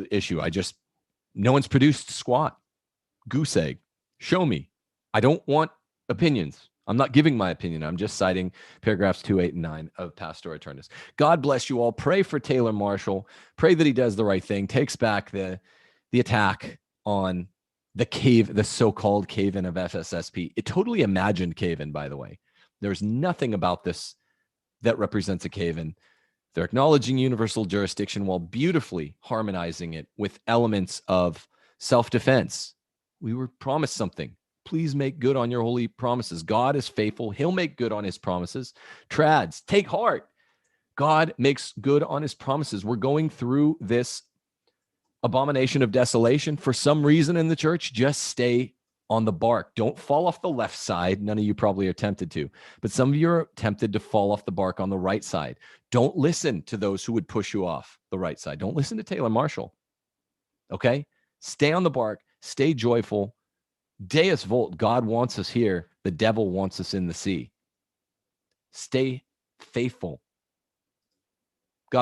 Speaker 1: issue. No one's produced squat. Goose egg. Show me. I don't want opinions. I'm not giving my opinion. I'm just citing paragraphs 2, 8, and 9 of Pastor Aeternus. God bless you all. Pray for Taylor Marshall. Pray that he does the right thing, takes back the attack on the so-called cave-in of FSSP. It totally imagined cave-in, by the way. There's nothing about this that represents a cave-in. They're acknowledging universal jurisdiction while beautifully harmonizing it with elements of self-defense. We were promised something. Please make good on your holy promises. God is faithful. He'll make good on his promises. Trads, take heart. God makes good on his promises. We're going through this abomination of desolation. For some reason in the church, just stay on the bark. Don't fall off the left side. None of you probably are tempted to, but some of you are tempted to fall off the bark on the right side. Don't listen to those who would push you off the right side. Don't listen to Taylor Marshall. Okay? Stay on the bark. Stay joyful. Deus Volt. God wants us here. The devil wants us in the sea. Stay faithful